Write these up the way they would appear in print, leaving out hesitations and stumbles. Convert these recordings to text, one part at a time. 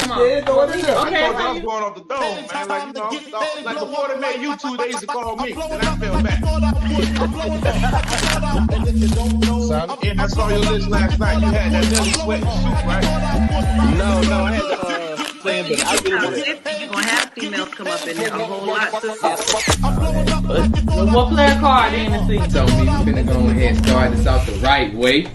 Come on. Yeah, throw it in there. Okay. I thought I was going off the dome, man. Like, like before they made YouTube, they used to call me. Then I fell back. And I saw your list last night. You had that Nelly sweating suit, right? No, I had playing, but I really want You're gonna have females come up in there a whole lot, sister. Well, we'll play a card in and see. So we finna go ahead and start this out the right way.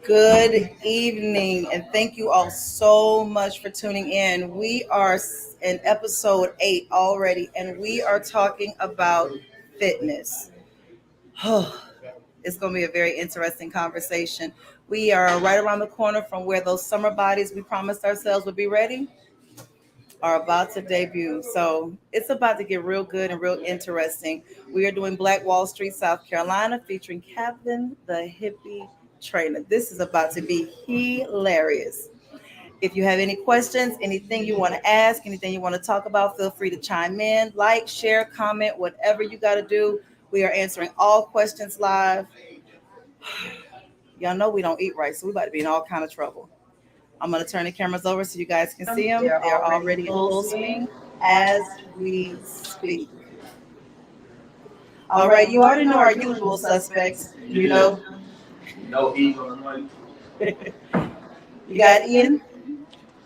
Good evening, and thank you all so much for tuning in. We are in episode 8 already, and we are talking about fitness. It's going to be a very interesting conversation. We are right around the corner from where those summer bodies we promised ourselves would be ready are about to debut. So it's about to get real good and real interesting. We are doing Black Wall Street, South Carolina, featuring Kevin the Hippie Trainer. This is about to be hilarious. If you have any questions, anything you want to ask, anything you want to talk about, feel free to chime in, like, share, comment, whatever you got to do. We are answering all questions live. Y'all know we don't eat right, so we about to be in all kind of trouble. I'm going to turn the cameras over so you guys can see them. They're already in full swing as we speak. All right, you already know our usual suspects. You know. no heat on the mic. You got Ian,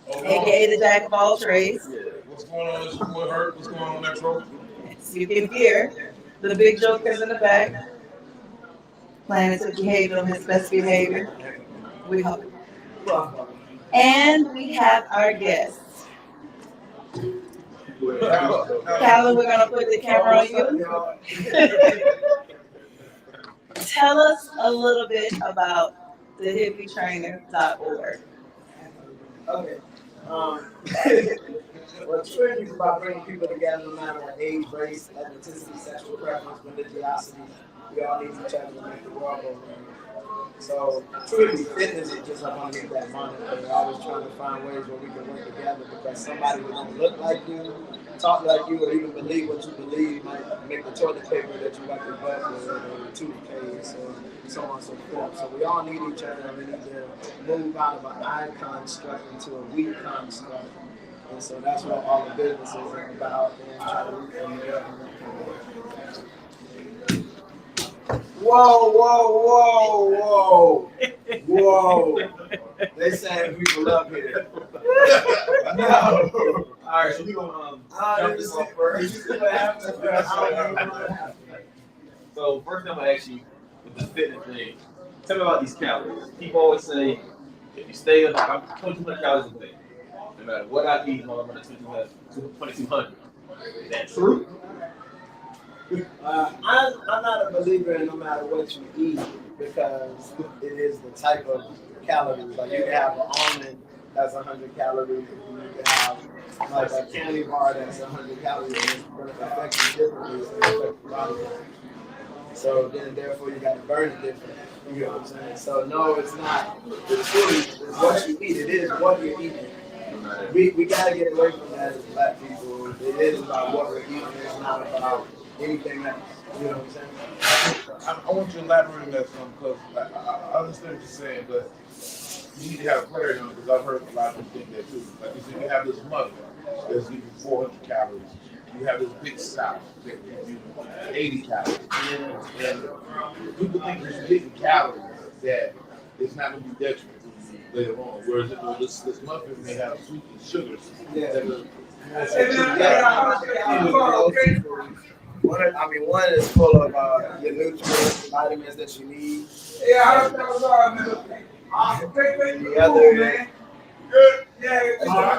aka the Jack of all trades. What's going on? Is what hurt? What's going on, Metro? So you can hear the big jokers in the back planning to behave on his best behavior. We hope. And we have our guests. Calvin, we're going to put the camera on you. Tell us a little bit about the hippietrainer.org. Okay. Well, training is about bringing people together no matter what age, race, ethnicity, sexual preference, religiosity. We all need each other to make the world go round. So, truly, fitness is just up underneath that moniker. We're always trying to find ways where we can work together because somebody who don't look like you, talk like you, or even believe what you believe might make the toilet paper that you like your butt with, or the toothpaste, or so on and so forth. So we all need each other, and we need to move out of an I construct into a we construct. And so that's what all the businesses are about, and try to root from there. Whoa. They saying people up here. No. All right, so we gonna jump this off first. So first I'm gonna ask you with the fitness thing. Tell me about these calories. People always say if you stay on 2,200 calories a day, no matter what I eat, I'm under 2,200. Is that true? I'm not a believer in no matter what you eat because it is the type of calories. Like you can have an almond that's 100 calories, and you can have like a candy bar that's 100 calories, and it's going to affect you differently. It's going to affect your body. So then, therefore, you got to burn it differently. You know what I'm saying? So no, it's not. It's what you eat. It is what you're eating. We got to get away from that as Black people. It is about what we're eating. It's not about anything else. You know what I'm saying? I want you to elaborate on that some because I understand what you're saying, but you need to have clarity on it because I've heard a lot of people think that too. Like you said, you have this mother that's giving 400 calories. You have this big stout that gives you 80 calories. And people think you're getting calories that it's not going to be detrimental later on. Whereas this muffin may have sweet and sugars. One is full of your nutrients, vitamins that you need. The other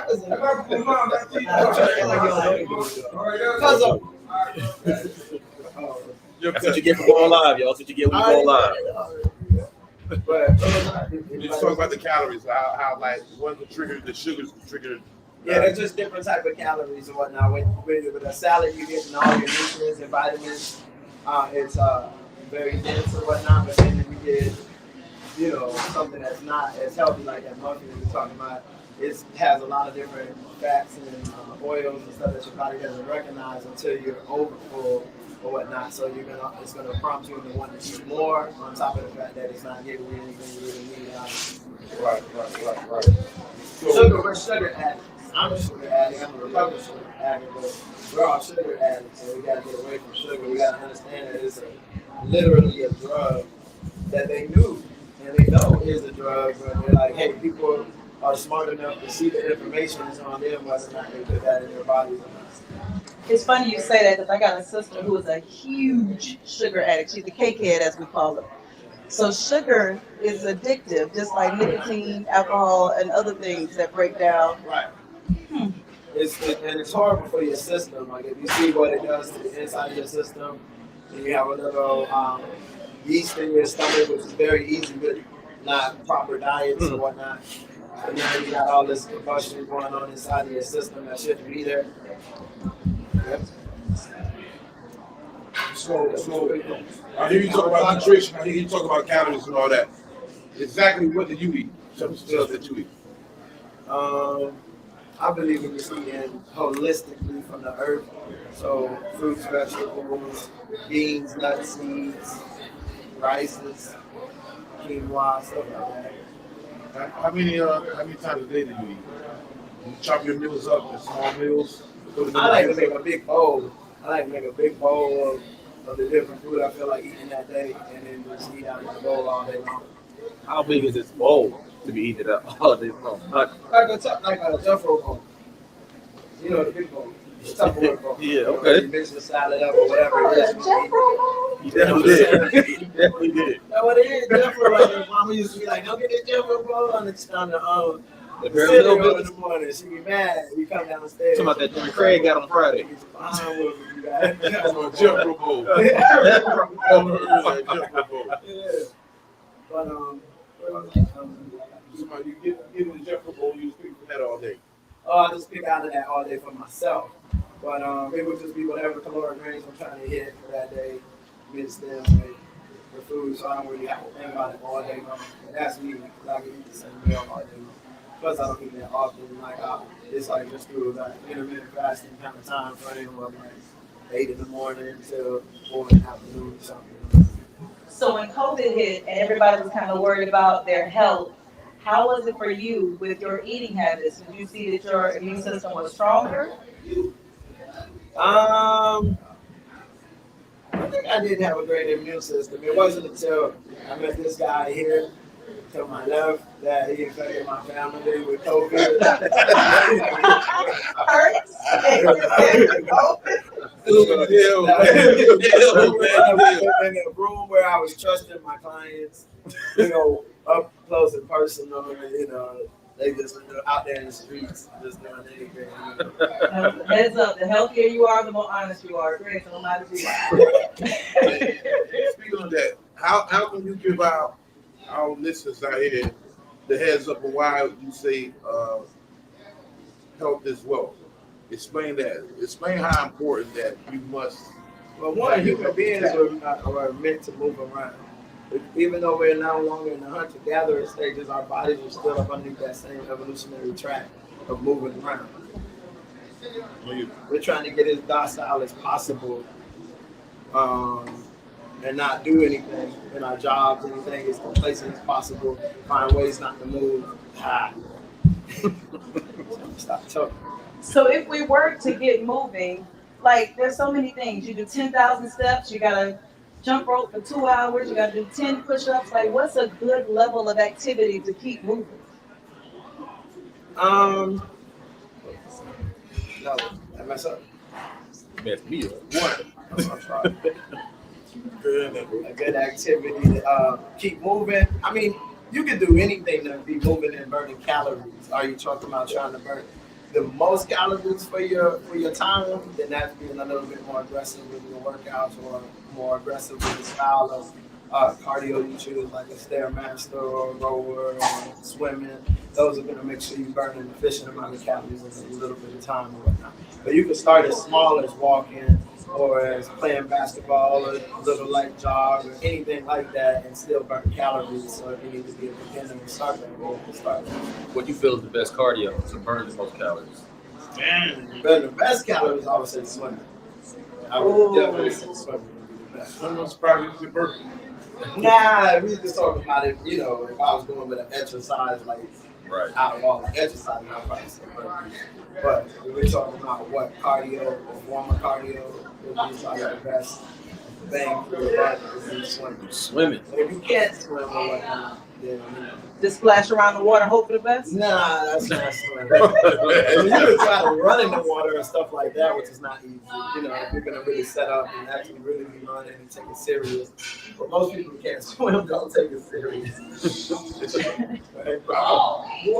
is That's what you get for going live, y'all. That's what you get when you go live. But You just talk about the calories, how like one can trigger the sugars can trigger. yeah, there's just different type of calories and whatnot. With a salad, you get all your nutrients and vitamins. It's very dense and whatnot. But then if you get, something that's not as healthy like that muffin that we're talking about, it has a lot of different fats and oils and stuff that your body doesn't recognize until you're overfull or whatnot. So it's gonna prompt you to want to eat more. On top of the fact that it's not giving you anything you really need out of it. Right. We're sugar addicts. I'm a sugar addict. I'm a Republican sugar addict, but we're all sugar addicts, so we gotta get away from sugar. We gotta understand that it's literally a drug that they knew and they know is a drug, but they're like, hey, people are smart enough to see the information is on them whether or not they put that in their bodies or not. It's funny you say that because I got a sister who is a huge sugar addict. She's a cakehead, as we call her. So sugar is addictive, just like nicotine, alcohol, and other things that break down. Right. It's horrible for your system. Like if you see what it does to the inside of your system, and you have a little yeast in your stomach, which is very easy with not proper diets and whatnot. And now you got all this combustion going on inside of your system that shouldn't be there. Yep. So I hear you talk about nutrition. I hear you talk about calories and all that. Exactly what do you eat? Some of the stuff that you eat. I believe in just eating holistically from the earth. So fruits, vegetables, beans, nuts, seeds, rices, quinoa, stuff like that. How many times a day do you eat? You chop your meals up in small meals. I like to make a big bowl. I like to make a big bowl of the different food I feel like eating that day, and then just eat out of the bowl all day long. How big is this bowl to be eaten up all day long? Like a Jeffro bowl. You know, the big bowl. The Tupperware bowl. Yeah, okay. You mix the salad up or whatever it is. You definitely did. You definitely did. That's what it is. Jeffro, like your mama used to be like, don't get this Jeffro bowl on the cereal in the morning. She be mad. You come downstairs. Talking about that Jimmy Craig got on Friday. That's my Jeffro bowl. Yeah. But Somebody you get in the Jeffro bowl, you speak from that all day. I just pick out of that all day for myself. But it would just be whatever caloric range I'm trying to hit for that day, mix them with food, so I don't really have to think about it all day long. And that's me, because I can eat the same meal all day long. Plus, I don't eat that often. It's like just through that intermittent fasting kind of time frame of like 8 in the morning till 4 in the afternoon or something. So when COVID hit and everybody was kind of worried about their health, how was it for you with your eating habits? Did you see that your immune system was stronger? I think I did have a great immune system. It wasn't until I met this guy here to my left that he infected my family with COVID. In a room where I was trusting my clients, up close and personal, they just out there in the streets, just doing anything. Heads up, the healthier you are, the more honest you are. Great, no matter who you are. Speaking of that, how can you give our listeners out here the heads up on why you say health is wealth? Explain that. Explain how important that you must. Well, one, human beings are meant to move around. Even though we're no longer in the hunter-gatherer stages, our bodies are still up underneath that same evolutionary track of moving around. We're trying to get as docile as possible and not do anything in our jobs, anything as complacent as possible, find ways not to move. Stop talking. So if we were to get moving, like there's so many things. You do 10,000 steps, you gotta jump rope for 2 hours, you gotta do 10 push-ups. Like what's a good level of activity to keep moving? No, I mess up. Messed me up. I'm sorry. A good activity to keep moving. I mean, you can do anything to be moving and burning calories. Are you talking about trying to burn the most calories for your time, then that's being a little bit more aggressive with your workouts or more aggressive with the style of cardio you choose, like a stairmaster or a rower or swimming. Those are going to make sure you burn an efficient amount of calories in a little bit of time or whatnot. But you can start as small as walking or as playing basketball or a little light jog or anything like that and still burn calories. So if you need to be a beginner and start that, you can start that. What you feel is the best cardio to burn the most calories? But the best calories, I would say swimming. I would definitely say swimming would be the best. Someone's probably the birthday. Nah, we just talking about it, if I was going with an exercise, like, Right. out of all the exercise, I'd probably say burpees. But if we're talking about what cardio, former cardio, would be probably the best bang for your buck would be swimming. Swimming. But if you can't swim or whatnot, then, Just splash around the water, hope for the best. nah, that's not swimming. And you can try to run in the water and stuff like that, which is not easy. If you're gonna really set up and actually really be running and take it serious. But most people who can't swim don't take it serious. Go a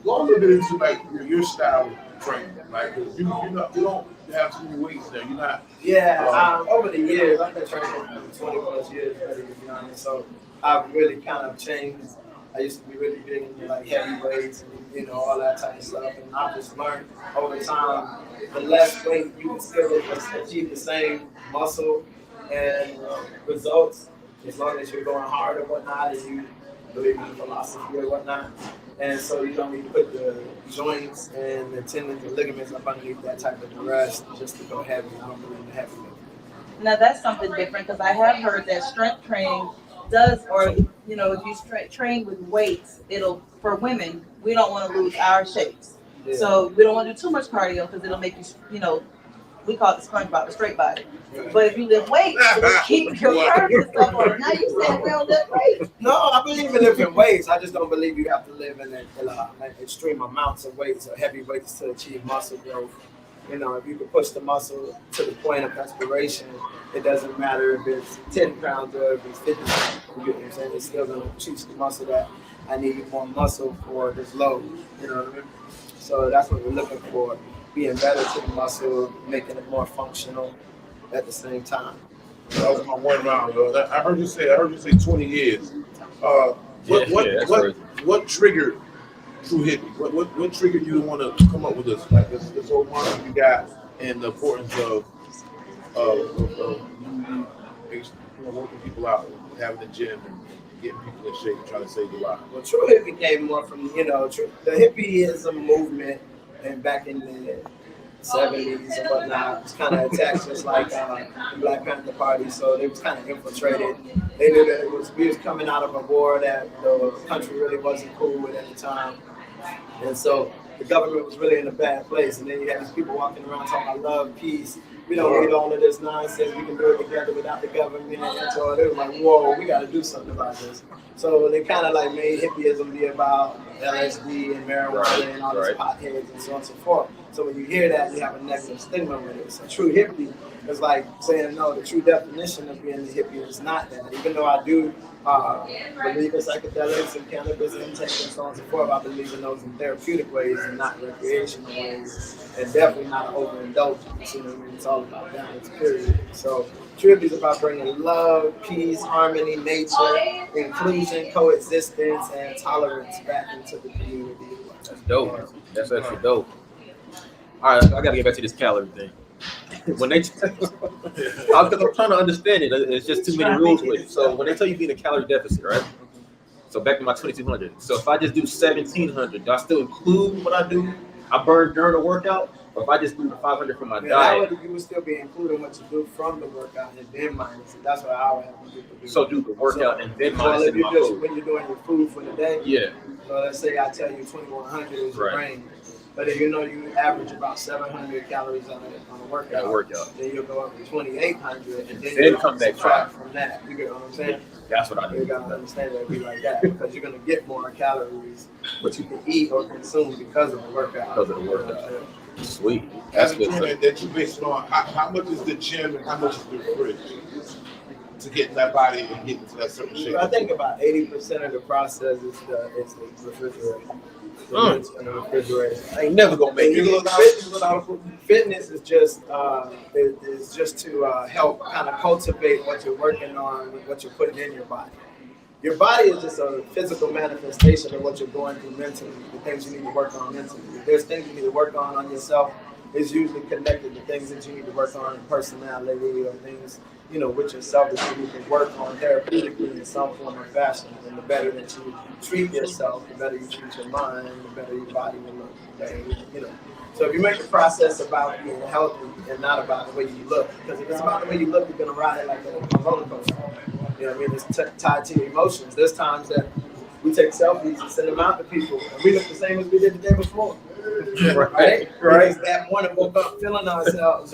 little bit into like your style of training. Like you don't have too many weights there. You're not. Yeah, over the years, I've been training for 20 plus years, to be honest. So I've really kind of changed. I used to be really big into like heavy weights and all that type of stuff. And I just learned over time, the less weight you can still achieve the same muscle and results as long as you're going hard or whatnot and you believe in the philosophy or whatnot. And so you don't need to put the joints and the tendons and ligaments up underneath that type of rest just to go heavy. I don't believe in heavy lifting. Now that's something different because I have heard that strength training does, or if you train with weights, for women, we don't want to lose our shapes. Yeah. So we don't want to do too much cardio because it'll make you, we call it the SpongeBob, the straight body. But if you lift weights, it'll keep your curves and stuff on. Now you saying we don't lift weights? No, I believe in lifting weights. I just don't believe you have to live in extreme amounts of weights or heavy weights to achieve muscle growth. If you can push the muscle to the point of aspiration, it doesn't matter if it's 10 pounds or if it's 50 pounds. You get what I'm saying? It's still going to choose the muscle that I need more muscle for this load. You know what I mean? So that's what we're looking for. Being better to the muscle, making it more functional at the same time. That was my one round. I heard you say 20 years. What triggered True Hippie? What triggered you to want to come up with this? Like this whole model you got and the importance of working people out, having the gym and getting people in shape, trying to save their lives. Well, True Hippie came more from, the hippieism movement, and back in the 70s and whatnot, was kind of attacked just like the Black Panther Party, so they was kind of infiltrated. They knew that we was coming out of a war that the country really wasn't cool with at the time, and so the government was really in a bad place. And then you had these people walking around talking about love, peace. We don't need all of this nonsense. We can do it together without the government. And so they were like, whoa, we got to do something about this. So they kind of like made hippieism be about LSD and marijuana and all these potheads and so on and so forth. So when you hear that, you have a negative stigma with it. So true hippie is like saying, no, the true definition of being a hippie is not that. Even though I do believe in psychedelics and cannabis intake and so on and so forth, I believe in those in therapeutic ways and not recreational ways, and definitely not overindulgence. You know what I mean? It's all about balance, period. So true hippie is about bringing love, peace, harmony, nature, inclusion, coexistence, and tolerance back into the community. That's dope. That's actually dope. All right, I got to get back to this calorie thing. When they, because I'm trying to understand it, it's just too many rules with it. So when they tell you be in a calorie deficit, right? So back to my 2,200. So if I just do 1,700, do I still include what I do? I burn during the workout, or if I just do the 500 from my diet? You would still be including what you do from the workout and then minus it. That's what I would have people do. So do the workout and then minus it. When you're doing your food for the day. Yeah. So let's say I tell you 2,100 is your range. But if you average about 700 calories on a workout, then you'll go up to 2,800 and then you come back from that. You get what I'm saying? That's what I do. You gotta understand that it'd be like that because you're gonna get more calories what you can eat or consume because of the workout. Sweet. That's good. That you base it on how much is the gym and how much is the fridge to get in that body and get into that certain shape? I think about 80% of the process is the refrigerator. in the refrigerator. I ain't never gonna make it. Fitness is just to help kind of cultivate what you're working on, what you're putting in your body. Your body is just a physical manifestation of what you're going through mentally, the things you need to work on mentally. If there's things you need to work on yourself, it's usually connected to things that you need to work on in personality or things, with yourself that you need to work on therapeutically in some form or fashion. And the better that you treat yourself, the better you treat your mind, the better your body will look. So if you make the process about being healthy and not about the way you look, because if it's about the way you look, you're going to ride it like a roller coaster. It's tied to your emotions. There's times that we take selfies and send them out to people, and we look the same as we did the day before. Right. Because that morning woke up feeling ourselves,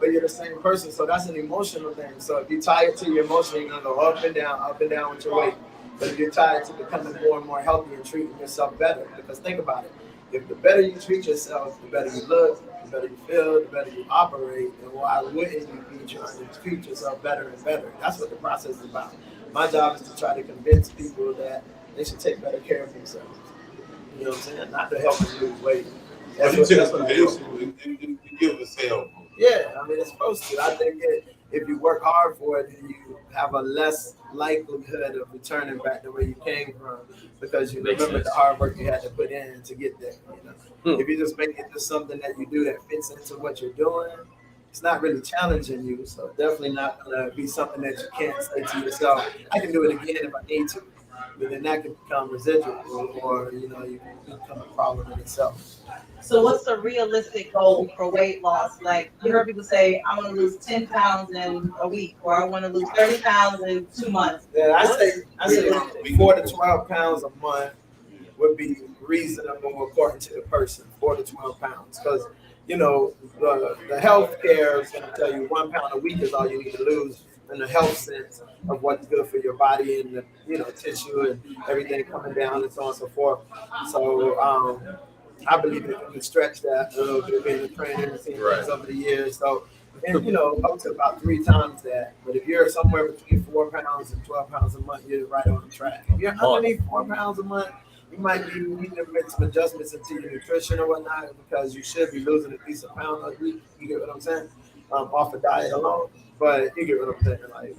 but you're the same person. So that's an emotional thing. So if you tie it to your emotion, you're going to go up and down with your weight. But if you're tied to becoming more and more healthy and treating yourself better, because think about it. If the better you treat yourself, the better you look, the better you feel, the better you operate, and why wouldn't you be trying to treat yourself better and better? That's what the process is about. My job is to try to convince people that they should take better care of themselves. You know what I'm saying? Not to help them lose weight. That's what I do. You give us help. Yeah, it's supposed to. I think if you work hard for it, then you have a less likelihood of returning back the way you came from, because you remember the hard work you had to put in to get there. If you just make it just something that you do that fits into what you're doing, it's not really challenging you. So definitely not gonna be something that you can't say to yourself, I can do it again if I need to. But then that can become residual, or you can become a problem in itself. So what's the realistic goal for weight loss? Like, you heard people say, I want to lose 10 pounds in a week, or I want to lose 30 pounds in 2 months. Yeah, I say 4 to 12 pounds a month would be reasonable according to the person, 4 to 12 pounds. Because, the health care is going to tell you 1 pound a week is all you need to lose in the health sense of what's good for your body and the tissue and everything coming down and so on and so forth. So, I believe that you can stretch that a little bit, being a trainer and seeing things over the years. So, and up to about 3 times that. But if you're somewhere between 4 pounds and 12 pounds a month, you're right on track. If you're underneath 4 pounds a month, you might be needing to make some adjustments into your nutrition or whatnot, because you should be losing at least a pound a week. You get what I'm saying? Off a diet alone. But you get what I'm saying, like,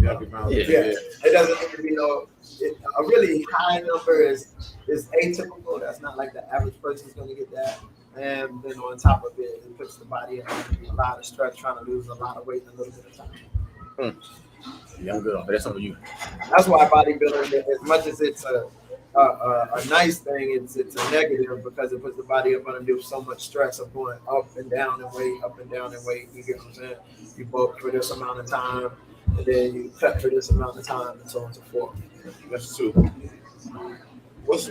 it doesn't need to be a really high number is atypical. That's not like the average person's going to get that. And then on top of it, it puts the body under a lot of stress, trying to lose a lot of weight in a little bit of time. Yeah, I'm good on that. That's on you. That's why bodybuilding, as much as it's a nice thing, it's a negative, because it puts the body up under so much stress of going up and down in weight, up and down in weight. You get what I'm saying? You bulk for this amount of time, and then you cut for this amount of time, and so on and so forth. That's true. What's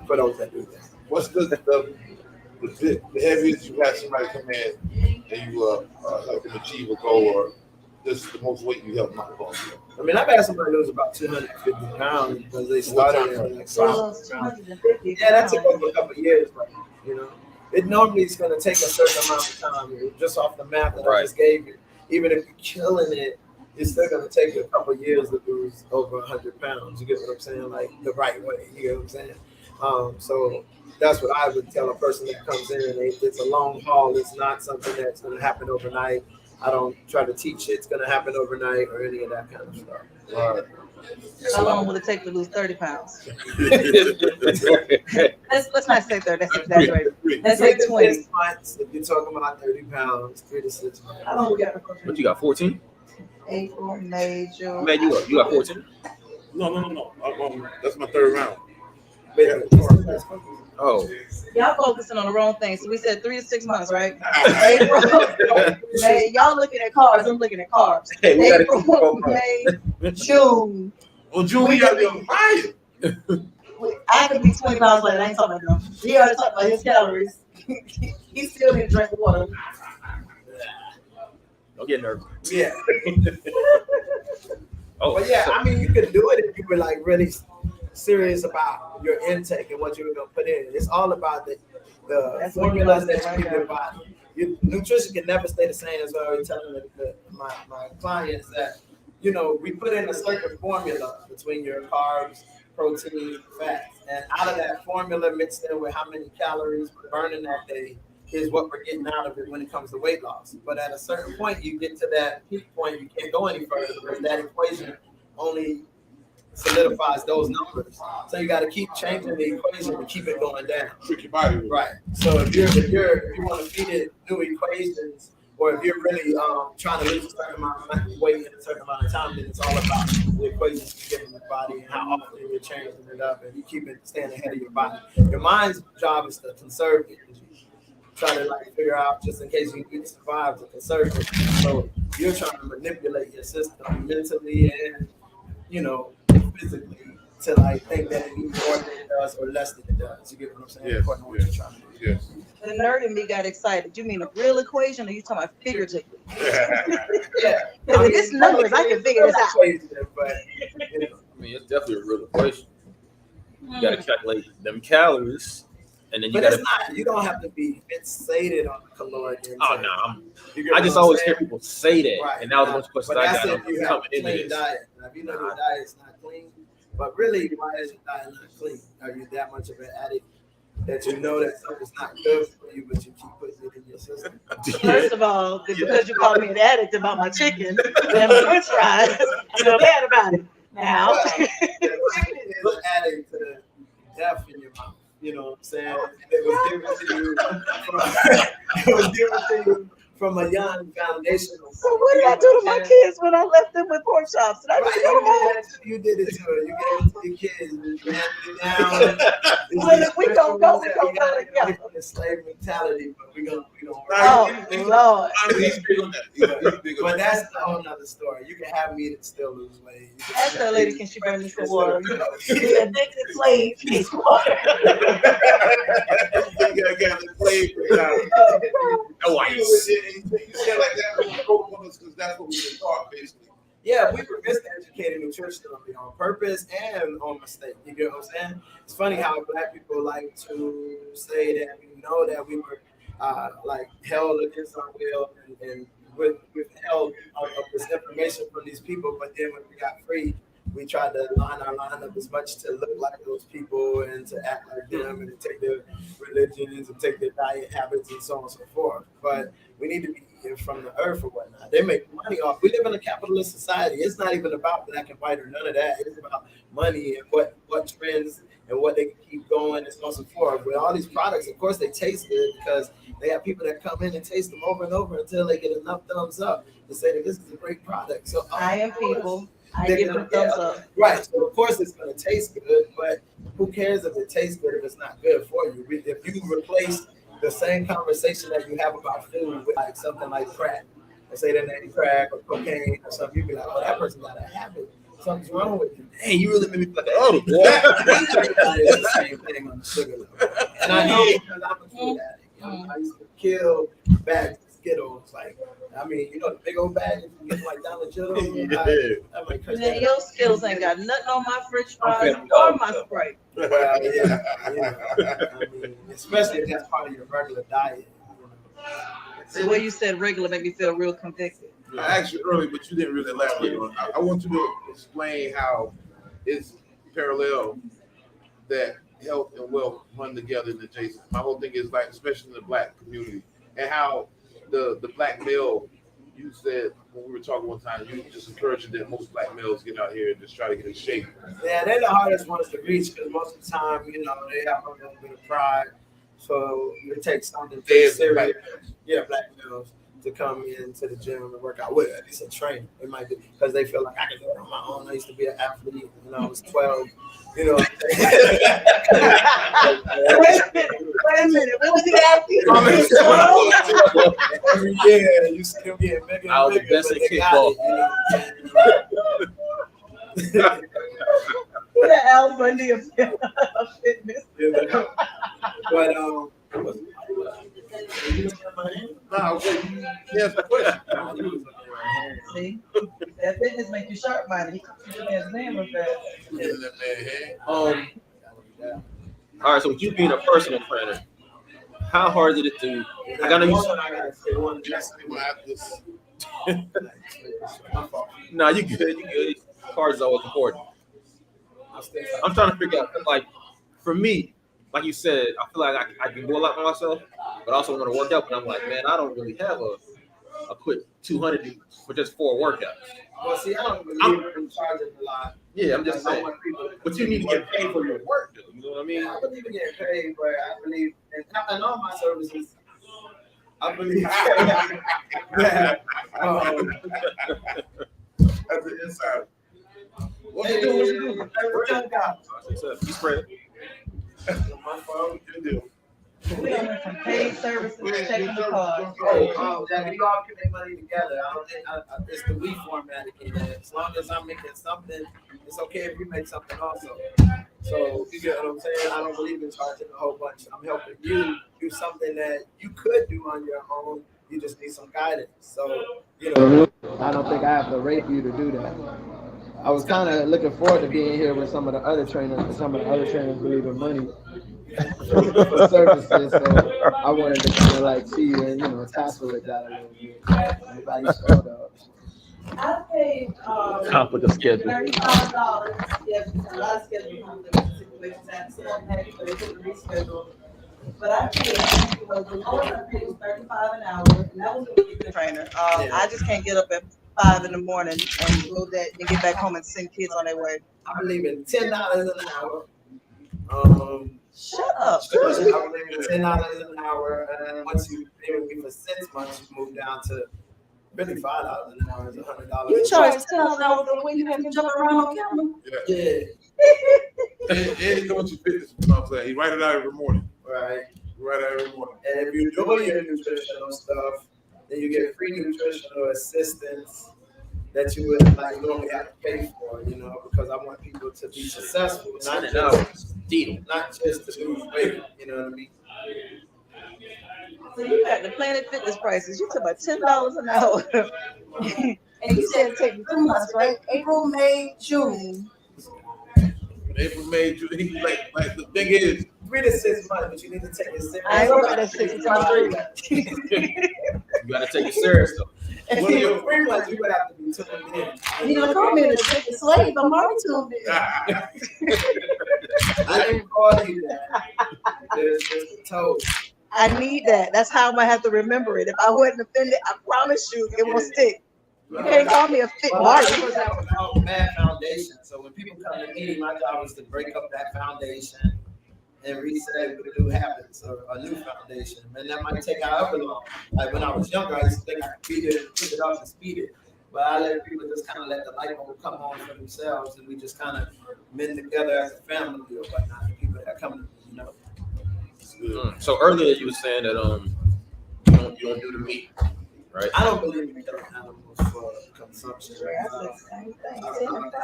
For those that do that. What's the heaviest you had somebody come in and you help them achieve a goal, or this is the most weight you help not go? I've had somebody lose about 250 pounds because they started at like 250. Yeah, that took over a couple of years, but it normally is going to take a certain amount of time, just off the math that I just gave you. Even if you're killing it, it's still going to take you a couple of years to lose over 100 pounds. You get what I'm saying? Like the right way. You get what I'm saying? So that's what I would tell a person that comes in, and it's a long haul. It's not something that's going to happen overnight. I don't try to teach it's going to happen overnight or any of that kind of stuff. Right. How long will it take to lose 30 pounds? let's not say 30. That's exaggerated. Let's say 20. 6 months. If you're talking about 30 pounds, 3 to 6 months. How long we got? What you got? 14? April, May, June. Man, you got 14? No. That's my third round. Oh. Y'all focusing on the wrong thing. So we said 3 to 6 months, right? April, May. Y'all looking at cars. I'm looking at cars. Hey, we April, May, June. Well, June, we got to be fire. I could be 20 pounds later. I ain't talking about them. He already talked about his calories. He still didn't drink water. Don't get nervous. Yeah. But yeah, you could do it if you were like really serious about your intake and what you were gonna put in. It's all about the formulas that you give your body. Your nutrition can never stay the same. As I was telling my clients that we put in a certain formula between your carbs, protein, fats. And out of that formula mixed in with how many calories we're burning that day is what we're getting out of it when it comes to weight loss. But at a certain point, you get to that peak point, you can't go any further because that equation only solidifies those numbers. So you got to keep changing the equation to keep it going down. Trick your body. Right. So if you want to feed it new equations, or if you're really trying to lose a certain amount of weight in a certain amount of time, then it's all about the equations you get in your body and how often you're changing it up and you keep it staying ahead of your body. Your mind's job is to conserve energy. Try to like figure out just in case you need to survive to conserve it. So you're trying to manipulate your system mentally and physically to like think that it needs more than it does or less than it does. You get what I'm saying? Yes, According to what you're trying to do. Yes. The nerd in me got excited. You mean a real equation, or you talking about figuratively? Yeah. With this numbers, I can figure this out. But, I mean, it's definitely a real equation. You got to calculate them calories, and then you got to. You don't have to be fixated on the caloric intake. Oh no, I just always hear people say that, Right. and that was one question I got if you have coming a into clean this. diet. Now, if you know your diet's not clean, but really, why is your diet not clean? Are you that much of an addict that you know that something's not good for you, but you keep putting it in your system? First of all, because you called me an addict about my chicken and my french fries, I feel bad about it. Now, Chicken is an addict to the death in your mouth. You know what I'm saying? It was given to you from a young foundational. so what did I do to my kids when I left them with pork chops? Did I just go home? You did it to her. You gave it to your kids. You handed it down. We don't go together. The slave mentality, but we gonna Oh, Lord. He's big on that. He's big on But that. that's a whole nother story. You can have meat and still lose weight. Ask that lady, can she bring me some water? She's an addicted slave. She needs water. You gotta get the flavor out. No ice. You said like that because that's what we've been taught, basically. Yeah, we were miseducated nutritionally on purpose and on mistake. You get what I'm saying? It's funny how Black people like to say that we know that we were like held against our will and withheld of this information from these people, but then when we got free, we tried to line our line up as much to look like those people and to act like them and to take their religions and take their diet habits and so on and so forth. But we need to be eating from the earth or whatnot. They make money off. We live in a capitalist society. It's not even about black and white or none of that. It's about money and what trends and what they can keep going and so on and so forth. With all these products, of course, they taste good because they have people that come in and taste them over and over until they get enough thumbs up to say that this is a great product. So I am people. I give them a thumbs up. Right. So of course it's going to taste good, but who cares if it tastes good if it's not good for you? If you replace the same conversation that you have about food with like something like crack, and say that ain't crack or cocaine or something, you'd be like, oh, that person got a habit. Something's wrong with you. Hey, you really made me feel like, oh, boy. It's the same thing on the sugar level. And I know because I'm a food addict. I used to kill bags of Skittles. Like, I mean, you know, the big old bag, you get like Dollar General. I'm like, Man, your skills ain't got nothing on my french fries or my Sprite. well, yeah. I mean, especially if that's part of your regular diet. The way you said regular made me feel real convicted. I asked you earlier, but you didn't really elaborate on it. I want you to explain how it's parallel that health and wealth run together in adjacent. My whole thing is like, especially in the black community, and how the black male, you said when we were talking one time, you just encouraging that most black males get out here and just try to get in shape. Yeah, they're the hardest ones to reach because most of the time, you know, they have a little bit of pride. So it takes something very serious. Yeah, black males to come into the gym and work out with at least a trainer. It might be because they feel like I can do it on my own. I used to be an athlete when I was 12. You know. Wait a minute. What was the athlete? Every year you see them getting bigger I and was the bigger. best But at they got it, The Al Bundy of fitness. you know. But Nah, okay, you asked the question. See? That fitness make you sharp minded. He keeps his name with that. Giving that man head. All right, so with you being a personal trainer, how hard is it to? I gotta use. No, you good. You good. Cards is always important. I'm trying to figure out, 'cause, like, for me, like you said, I feel like I can go a lot for myself, but I also want to work out. But I'm like, man, I don't really have a quick 200 for just 4 workouts. Well, see, I don't believe in charging a lot. Yeah, I'm just I saying. want people to But you need to get paid for your work, though. You know what I mean? I believe in getting paid, but I believe in all my services. I believe that That's the inside. What you doing? What you doing? You spread. my phone. Good deal. We don't want some paid services, checking the cards. That we all can make money together. I don't think it's the we format again. As long as I'm making something, it's okay if you make something also. So you get what I'm saying? I don't believe in charging a whole bunch. I'm helping you do something that you could do on your own. You just need some guidance. So, I don't think I have to rape you to do that. I was kind of looking forward to being here with some of the other trainers, but some of the other trainers believe in money for services. So I wanted to kind of like see you and, tassel with that a little bit. Everybody showed up. I paid Conflict of schedule. $35. Yes, a lot of schedule conflicts situations that some had to reschedule. But I paid the lowest I paid was $35 an hour, and that was a really good trainer. I just can't get up at 5 in the morning and go that and get back home and send kids on their way. I believe in $10 an hour. Shut up. I believe in $10 an hour, and once you pay me for 6 months, you move down to really $5 an hour is $100. You charge $10 an hour for when you have to jump around on camera. Yeah. And going to fitness, you know what I'm saying? He write it out every morning. Right. Right out every morning. And if you're doing your nutritional stuff, then you get free nutritional assistance that you would like normally have to pay for, because I want people to be successful, not just to lose weight, you know what I mean? So you got the Planet Fitness prices. You took about $10 an hour. And you said it take 2 months, right? April, May, June. April, May, June. Like the thing is, 3 to 6 months, but you need to take it serious. I ain't working at 6 months. You gotta take it serious though. Well, your 3 months, you would have to be tuned in. You don't call me a sick slave. I'm already tuned in. I didn't call you that. It's told. I need that. That's how I'm gonna have to remember it. If I wasn't offended, I promise you it will stick. You can't call me a fit Marty. Marty. Have a bad foundation. So when people come to me, my job is to break up that foundation and reset with new habits or a new foundation. And that might take however long. Like when I was younger, I used to think I could beat it and pick it up and speed it. But I let people just kind of let the light bulb come on for themselves, and we just kind of mend together as a family or whatnot. The people that come to me, So earlier you were saying that you don't do the meat, right? I don't believe in killing animals for consumption. I don't think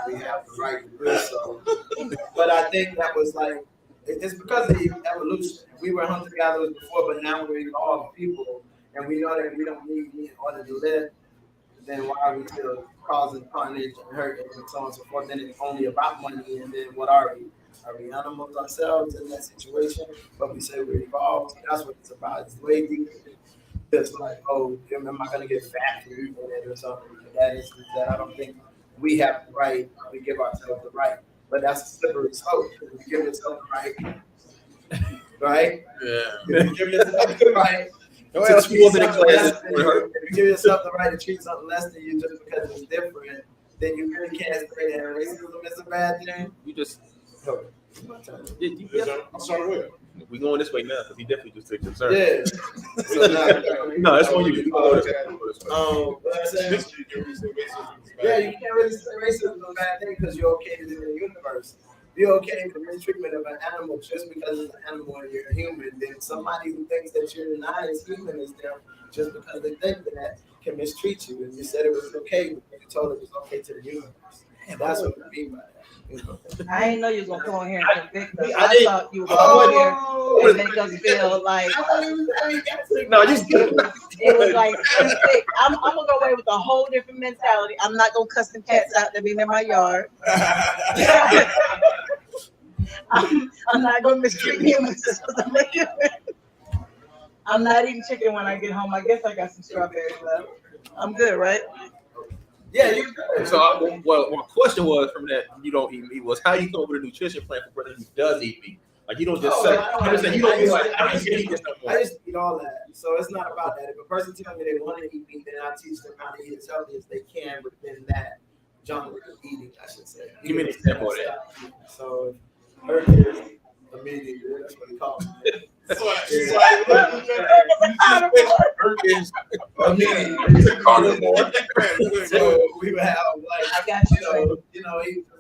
we have the right to do so. But I think that was like, it's because of the evolution. We were hunter-gatherers before, but now we're evolved people, and we know that we don't need meat in order to live. Then why are we still causing carnage and hurt and so on and so forth? Then it's only about money, and then what are we? Are we animals ourselves in that situation? But we say we're evolved. That's what it's about. It's way deeper than just like, oh, am I going to get fat for eating it or something like that? Is that I don't think we have the right. We give ourselves the right. But that's a slippery slope. If you give yourself the right, right? yeah. If you give yourself the right Well, to treat something less than you, if you give yourself the right to treat something less than you just because it's different, then you really can't say that racism is a bad thing. You just I'm sorry, what? we going this way now because he definitely just took concern. Yeah. So No, that's on you. You go this way. what I'm saying? Yeah, you can't really say racism is a bad thing because you're okay to live in the universe. You're okay with the mistreatment of an animal just because it's an animal and you're a human. Then somebody who thinks that you're not as human as them just because they think that can mistreat you. And you said it was okay, but you told it was okay to the universe. And that's what I mean by that. I didn't know you was gonna come on here and convict us. I didn't- thought you were gonna come on here and make us feel like No, you it was like I'm gonna go away with a whole different mentality. I'm not gonna cuss them cats out that be in my yard. I'm not gonna mistreat humans. I'm not eating chicken when I get home. I guess I got some strawberries left. I'm good, right? Yeah, you could. So, my question was from that you don't eat meat was how you come up with a nutrition plan for a person who does eat meat. Like you don't just say, I'm just saying you don't be like, I just eat this no more. I just eat all that. So it's not about that. If a person tells me they want to eat meat, then I teach them how to eat as healthy as they can within that genre of eating, I should say. Give me an example of that. So Hercules immediately, that's what he calls it. So we would have like I got he was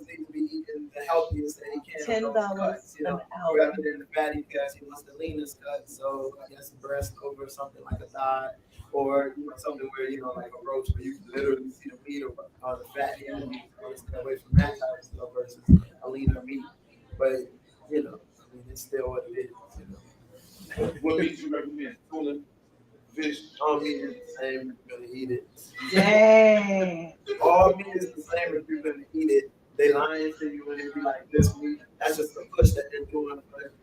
to be eating the healthiest that he can. $10 cuts, an hour. rather than the fatty cuts, he wants the leanest cut. So I guess breast over something like a thigh, or something where like a roach where you can literally see the meat or the fat here. Stay away from that type of stuff versus a leaner meat. But it's still what it is. What meat you recommend? Tuna, fish? All meat is the same if you're gonna eat it. Dang. All meat is the same if you're gonna eat it. They lying to you when they be like this meat. That's just the push that they're doing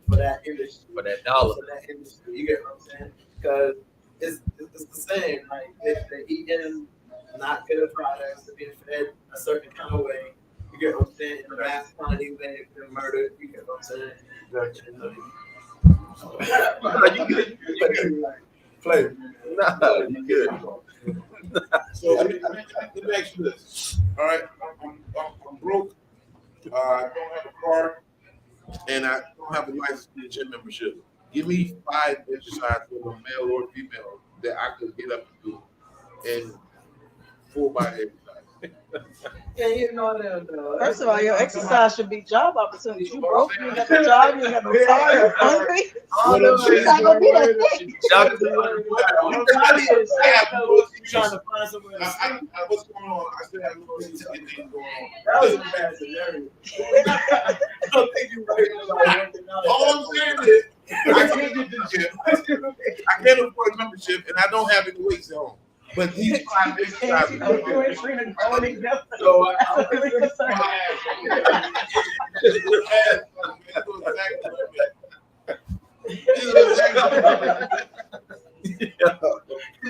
for that industry. For that dollar. For that industry. You get what I'm saying? Because it's the same. Like if they're eating not good products, they're being fed a certain kind of way. You get what I'm saying? In a mass quantity way, if they're murdered, you get what I'm saying? You good. Play. Nah, you good. So let me ask you this. All right, I'm broke. I don't have a car, and I don't have a license to the gym membership. Give me 5 exercises, whether male or female, that I could get up and do, and full body exercise. First of all, your exercise should be job opportunities. You broke, you got the job, you got the car, you're hungry. You're not gonna be that thing. Trying to find somewhere. What's going on? I still have a little things going on. That was a bad scenario. I don't think you right. All I'm saying is, I can't get to the gym. I can't afford a membership, and I don't have any weights at home. But these 5 exercises. So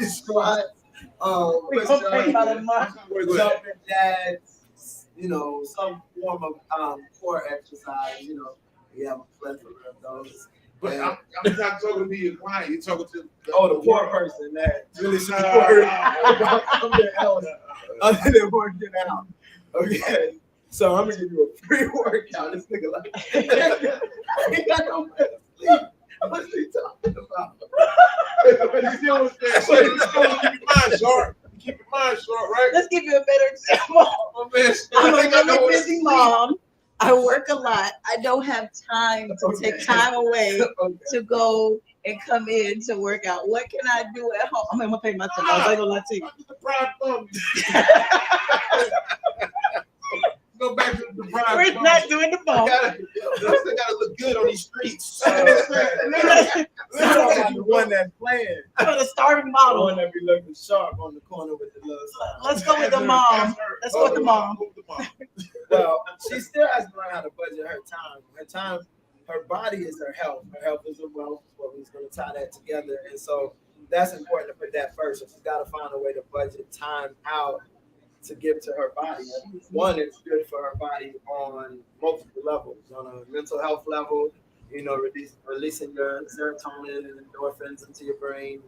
squat, jumping jacks, some form of core exercise. We have a plethora of those. But I'm not talking to your client. You're talking to the poor person that really support their health other than working out. Okay, so I'm gonna give you a free workout. This nigga like, I ain't got no place to sleep. What's he talking about? But you see what I'm saying? So keep your mind sharp. Keep your mind sharp, right? Let's give you a better example. I'm a really busy mom. I work a lot. I don't have time to take time away to go and come in to work out. What can I do at home? I'm gonna pay my $10. I ain't gonna lie to you. Go back to the prime. We're not doing the bone. They gotta look good on these streets. The one that's playing. For the starting model. The one that be looking sharp on the corner with the little sign. Let's go with the mom. Let's go with the mom. Well, she still has to learn how to budget her time. Her body is her health. Her health is her wealth. Well, we're going to tie that together. And so that's important to put that first. So she's got to find a way to budget time out to give to her body. One, it's good for her body on multiple levels. On a mental health level, releasing your serotonin and endorphins into your brain,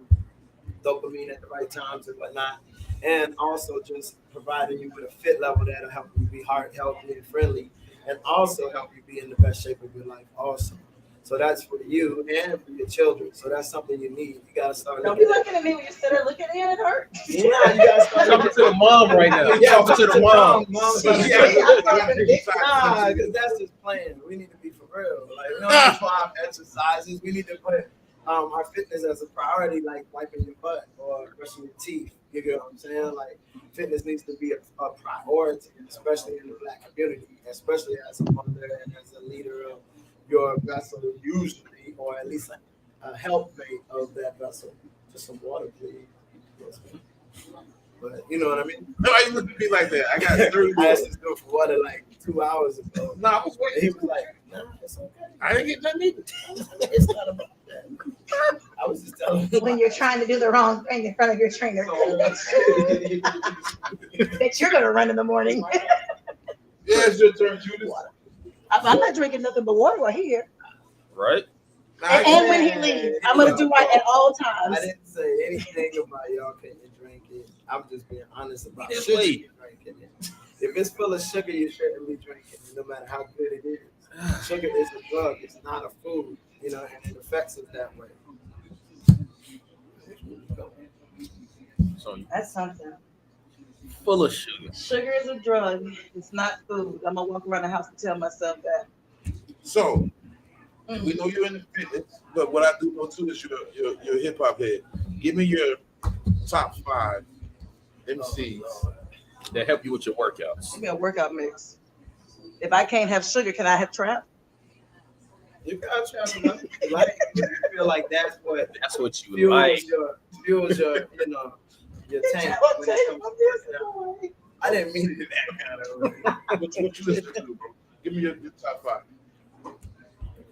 dopamine at the right times and whatnot. And also just providing you with a fit level that'll help you be heart healthy and friendly, and also help you be in the best shape of your life also. So that's for you and for your children. So that's something you need. You gotta start. Don't be looking at me when you sit there looking at it. It hurts. Yeah, you gotta start talking to the mom right now. Yeah, talking to the mom. Because that's just playing. We need to be for real. Like, we don't need 5 exercises. We need to put our fitness as a priority, like wiping your butt or brushing your teeth. You get what I'm saying? Like, fitness needs to be a priority, especially in the Black community, especially as a mother and as a leader of your vessel, usually, or at least a helpmate of that vessel. Just some water, please. But you know what I mean? No, you look at me like that. I got 30 I asked this dude for water like 2 hours ago. No, I was waiting. He was like, "Nah, it's okay." I didn't get nothing either. It's not about that. I was just telling when you're trying to do the wrong thing in front of your trainer that you're gonna run in the morning. Yeah, it's your turn, Judith. I'm not drinking nothing but water while he's here. Right? And when he leaves, I'm gonna do right at all times. I didn't say anything about y'all couldn't drink it. I'm just being honest about This sugar way. you're drinking it. If it's full of sugar, you shouldn't be drinking it, no matter how good it is. Sugar is a drug. It's not a food, you know, and it affects us that way. So That's something. full of sugar. Sugar is a drug. It's not food. I'm gonna walk around the house and tell myself that. So, we know you're in the fitness, but what I do know too is you're a hip hop head. Give me your top 5 MCs. That help you with your workouts. Give me a workout mix. If I can't have sugar, can I have trap? You gotta try to like. You feel like that's what you fuels like. your you know, your tank. When it comes to working out. I didn't mean it that kind of way. What you listen to, bro? Give me your top 5.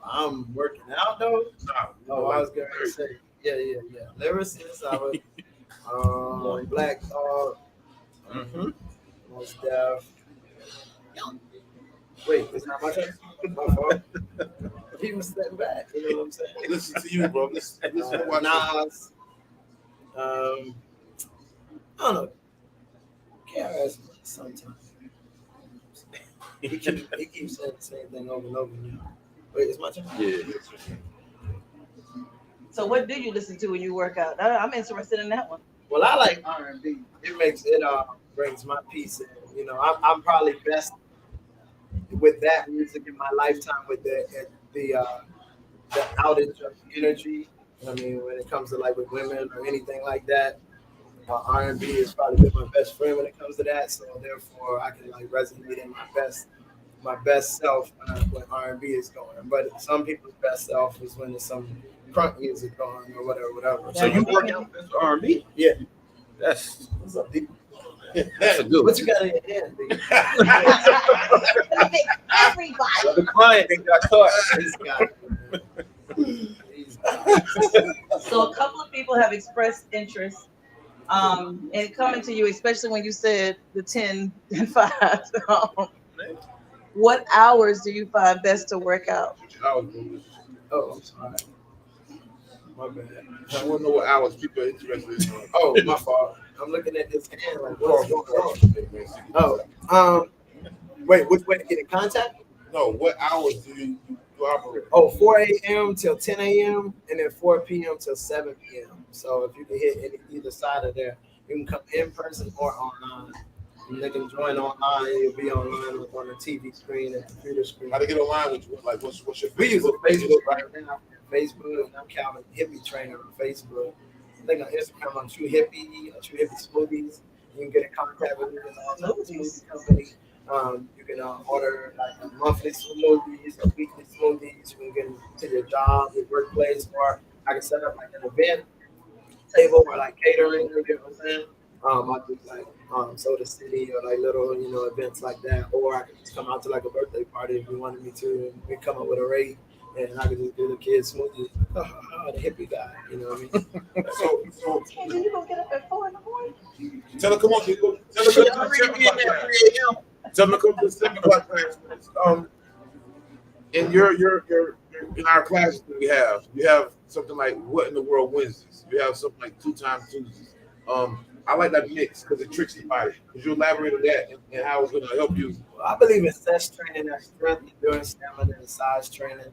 I'm working out though. Nah, Oh, I was going to say, yeah. Lyricist, I was Black Dog, Most Def. Wait, it's not my turn? My fault. He was stepping back, you know what I'm saying? Listen to you, bro. Listen to what Nas. I don't know. KRS sometimes. He keeps saying the same thing over and over again. Wait, it's my turn? Yeah. So what do you listen to when you work out? I'm interested in that one. Well, I like R&B. It brings my peace in. You know, I'm probably best with that music in my lifetime with the outage of energy. I mean, when it comes to like with women or anything like that, R&B is probably been my best friend when it comes to that. So therefore, I can like resonate in my best self when R&B is going. But some people's best self is when there's some crunk music going or whatever. So you work out with R&B? Yeah. That's What's up, D? a good one. What you got in your hand, D? Everybody. The client ain't got caught. This guy. So a couple of people have expressed interest in coming to you, especially when you said the 10 and 5. What hours do you find best to work out? Oh, I'm sorry. My bad. I want to know what hours people are interested in. Oh, my fault. I'm looking at this hand like, what's going on? Oh, wait, which way to get in contact? No, what hours do you operate? Oh, 4 a.m. till 10 a.m. and then 4 p.m. till 7 p.m. So if you can hit either side of there, you can come in person or online. And they can join online. You'll be online on the TV screen and computer screen. How to get online with you? Like, what's your We use Facebook? Facebook right now. Facebook, and I'm Calvin Hippie Trainer on Facebook. I think on Instagram on True Hippie Smoothies. You can get in contact with me with the smoothie company. You can order like monthly smoothies or weekly smoothies. You can get to your job, your workplace, or I can set up like an event table or like catering. You know what I'm saying? I do like Soda City or like little events like that, or I can just come out to like a birthday party if you wanted me to, and we come up with a rate. And I could just do the kids smoothies. Oh, the hippie guy, you know what I mean? So Hey, you gonna get up at 4 in the morning? tell her, come on, people. Tell her, come to the 7 o'clock class. In your in our classes that we have something like What in the World Wednesdays. We have something like 2 times Tuesdays. I like that mix because it tricks the body. Could you elaborate on that and how it's going to help you? Well, I believe in strength training, that's strength, endurance, stamina, and size training.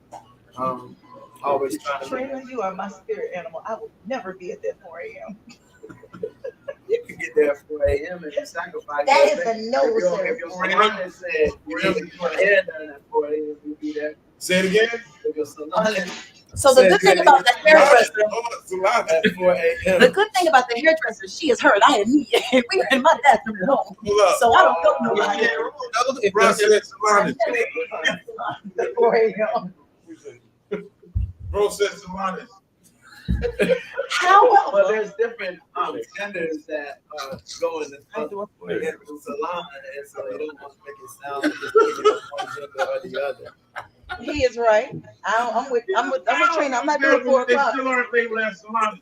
Always trying to Trainer, you are my spirit animal. I will never be at that 4 a.m. You can get there at 4 a.m. and you sacrifice. That is a no, sir. If your salon said you need to get your hair done at 4 a.m., you'll be there. Say it again. If your salon So the good thing about the hairdresser, at 4 a.m. the good thing about the hairdresser, she is her and I am me. We are in my bathroom at home, so I don't know nobody. Bro said it's salon. At 4 a.m. Bro said salon. However, But there's different standards that go in the salon, and so you don't want to make it sound like it's one gender or the other. He is right. I'm with Trina. I'm not doing 4 o'clock. Still on the table last salami.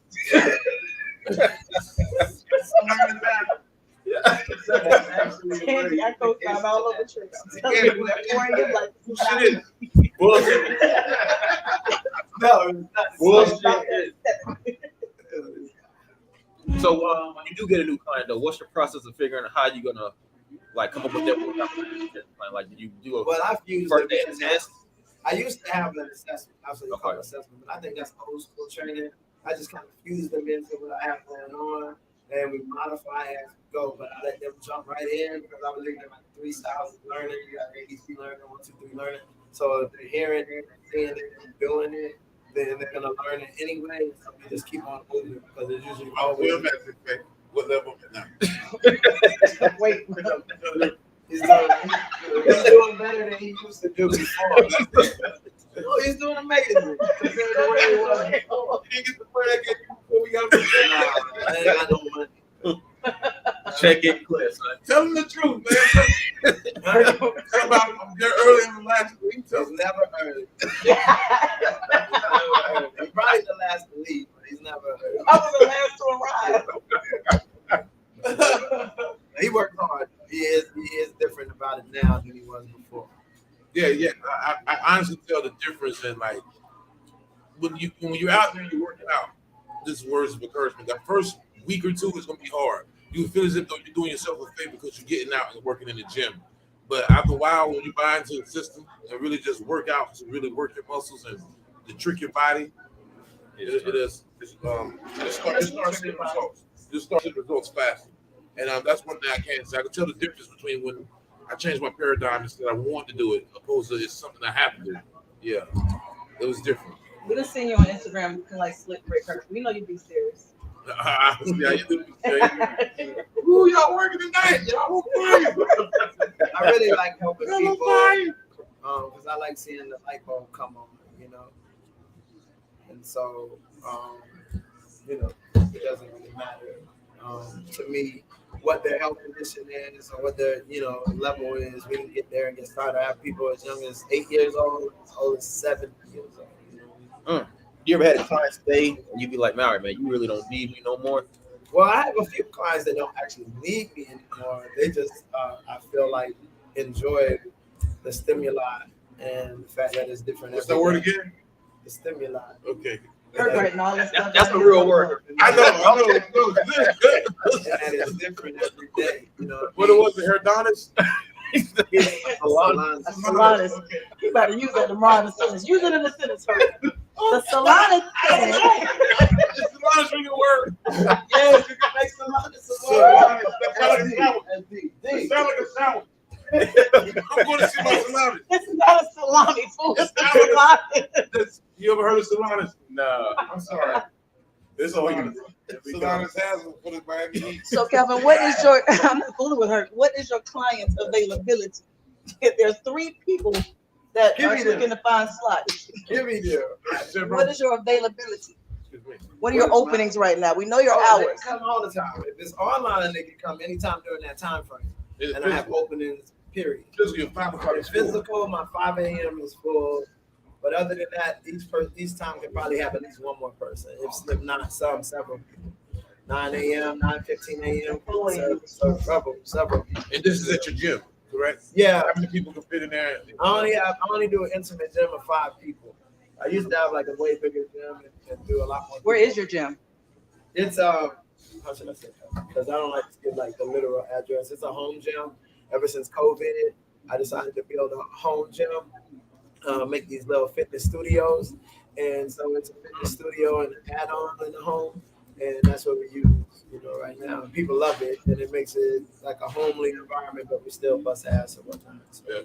Candy, I co-sign all over Trina. Bullshit. No, Bullshit. So when you do get a new client though, what's your process of figuring out how you're gonna like come up with that workout plan? Like, did you do a well, I've used first day it. test? I used to have an assessment, absolutely Okay. called assessment, but I think that's old school training. I just kind of fuse them into what I have going on, and we modify as we go. But I let them jump right in because I was looking at like 3 styles of learning. You got ABC learning, 1, 2, 3 learning. So if they're hearing it, seeing it, and doing it, then they're gonna learn it anyway. So we just keep on moving because it's usually always. What level am I now? Wait. He's doing better than he used to do before. Oh, he's doing amazing. Compared to where he was. You didn't get the point I gave you before we got to I ain't got no money. Check it, clear, son. Tell them the truth, man. Tell about they're early in the last week. He's never early. He's probably the last to leave, but he's never early. I was the last to arrive. He worked hard. He is different about it now than he was before. Yeah. I honestly tell the difference in like when you're out there, you're working out. This words of encouragement. That first week or 2 is gonna be hard. You feel as if though you're doing yourself a favor because you're getting out and working in the gym. But after a while, when you buy into the system and really just work out to really work your muscles and to trick your body, it starts seeing results. You start seeing results faster. And that's one thing I can say. I can tell the difference between when I changed my paradigm and said I want to do it, opposed to it's something I have to do. Yeah, it was different. We done seen you on Instagram looking like Slick Rick. We know you be serious. Yeah, you do. Ooh, y'all working tonight? Y'all on fire. I really like helping Y'all people on fire. because I like seeing the light bulb come on, And so, it doesn't really matter to me what their health condition is or what their level is. We can get there and get started. I have people as young as 8 years old, as old as 7 years old. You ever had a client stay and you be like, man, you really don't need me no more? Well, I have a few clients that don't actually need me anymore. They just, I feel like, enjoy the stimuli and the fact that it's different. What's that word again? The stimuli. Okay. Right, and all this stuff. That's the real word. I know. And that is different every day. What it was, the Herdonis? Solanas. You better use that tomorrow in the sentence. Use it in the sentence first. The Solanas. The Solanas ring a word. Yes, you can make Solanas. That sounds like a sandwich. I'm going to see my Solanas. It's not a salami food. It's salami. You ever heard of Solanas? No. I'm sorry. It's Solanas. Solanas has one for the Miami Heat. So, Kevin, what is your? I'm not fooling with her. What is your client's availability? There's 3 people that are looking to find slots. Give me there. What is your availability? What are your openings right now? We know your hours. They come all the time. If it's online, they can come anytime during that time frame. And I have openings, period. Physical, 5 o'clock is full. Physical, my 5 a.m. is full. But other than that, each time can probably have at least one more person. If not several people. 9 a.m., 9:15 a.m. Several. And this is at your gym, correct? Yeah. How many people can fit in there? I only do an intimate gym of 5 people. I used to have like a way bigger gym and do a lot more. Where is your gym? It's how should I say that? Because I don't like to give like the literal address. It's a home gym. Ever since COVID, I decided to build a home gym, make these little fitness studios, and so it's a fitness studio and an add-on in the home, and that's what we use, right now. And people love it, and it makes it like a homely environment, but we still bust ass and whatnot. So.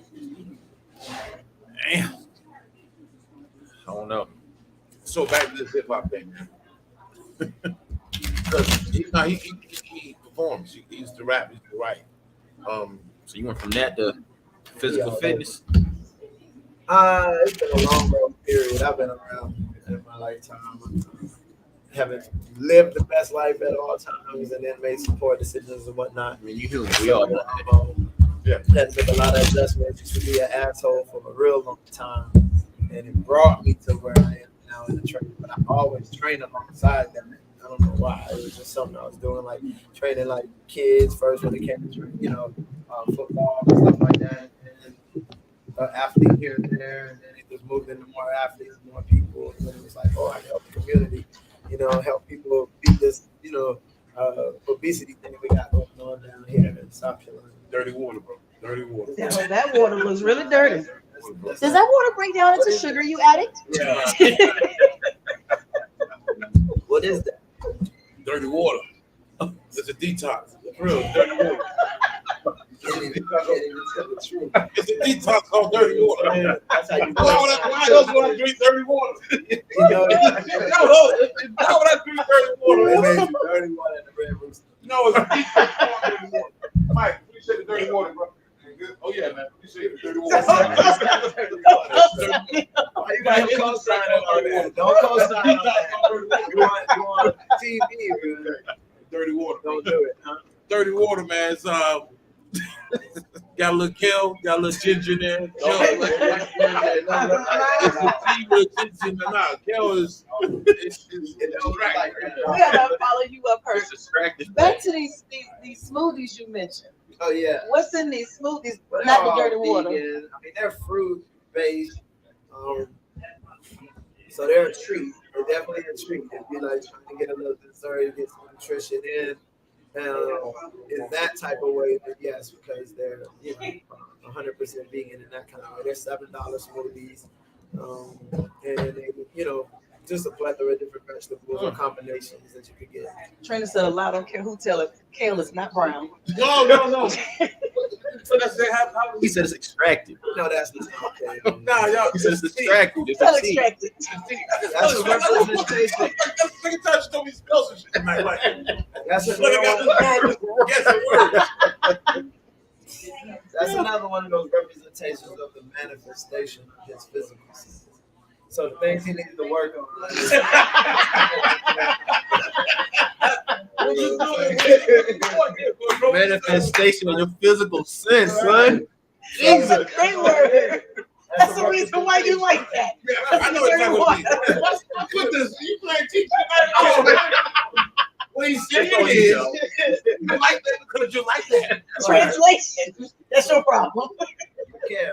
Damn. I don't know. So back to this hip hop thing, man. Because he performs. He used to rap. He used to write. So you went from that to physical fitness? It's been a long road period. I've been around in my lifetime. Haven't lived the best life at all times, and then made some poor decisions and whatnot. I mean, you human. We all know that. Had to make a lot of adjustments. Used to be an asshole for a real long time. and it brought me to where I am now in the training. But I always train alongside them. I don't know why. It was just something I was doing, like training like kids first when they came to football and stuff like that, and athlete here and there, and then it just moved into more athletes, more people, and then it was like, oh, I can help the community, help people beat this, obesity thing we got going on down here in South Carolina. Dirty water, bro. Dirty water. That water looks really dirty. Does Does that water break down into sugar, you addict? Yeah. What is that? Dirty water. It's a detox. For real, dirty water. It's a detox called dirty water. Yeah, that's how you do Why else would I drink dirty water? Why would I drink dirty water? It made you dirty water in the Red Rooster. No, it's a detox called dirty water. Mike, appreciate the dirty water, bro. Oh yeah, man. Appreciate the dirty water. Why you got to co-sign on that? Don't co-sign on that. You want TV, man. Dirty water. Don't do it, huh? Dirty water, man. It's got a little kale, got a little ginger in there. Kale is We gotta follow you up, person. Back to these smoothies you mentioned. Oh yeah. What's in these smoothies? Well, Not the all dirty water. vegan. I mean, they're fruit based. So they're a treat. They're definitely a treat. If you like trying to get a little dessert, get some nutrition in that type of way, then yes, because they're 100% vegan in that kind of way. They're $7 smoothies, and they, just a plethora of different vegetables or combinations that you could get. Trina said a lot. I don't care who tell it. Kale is not brown. No. So that's how He said it's extracted. No, that's just okay. Nah, y'all. He said it's extracted. It's Tell a tea. extracted. That's a representation. Look at touch, don't be spell some shit tonight. Like, That's look at this word. Guess the word. That's another one of those representations of the manifestation of his physical sense. So the things he needs to work on. Manifestation of your physical sense, son. Jesus. That's a great word. That's the reason why you like that. Yeah, I know exactly what it means. Put this, you playing teacher. What he's saying is, you like that because you like that. Translation. That's your problem. Yeah.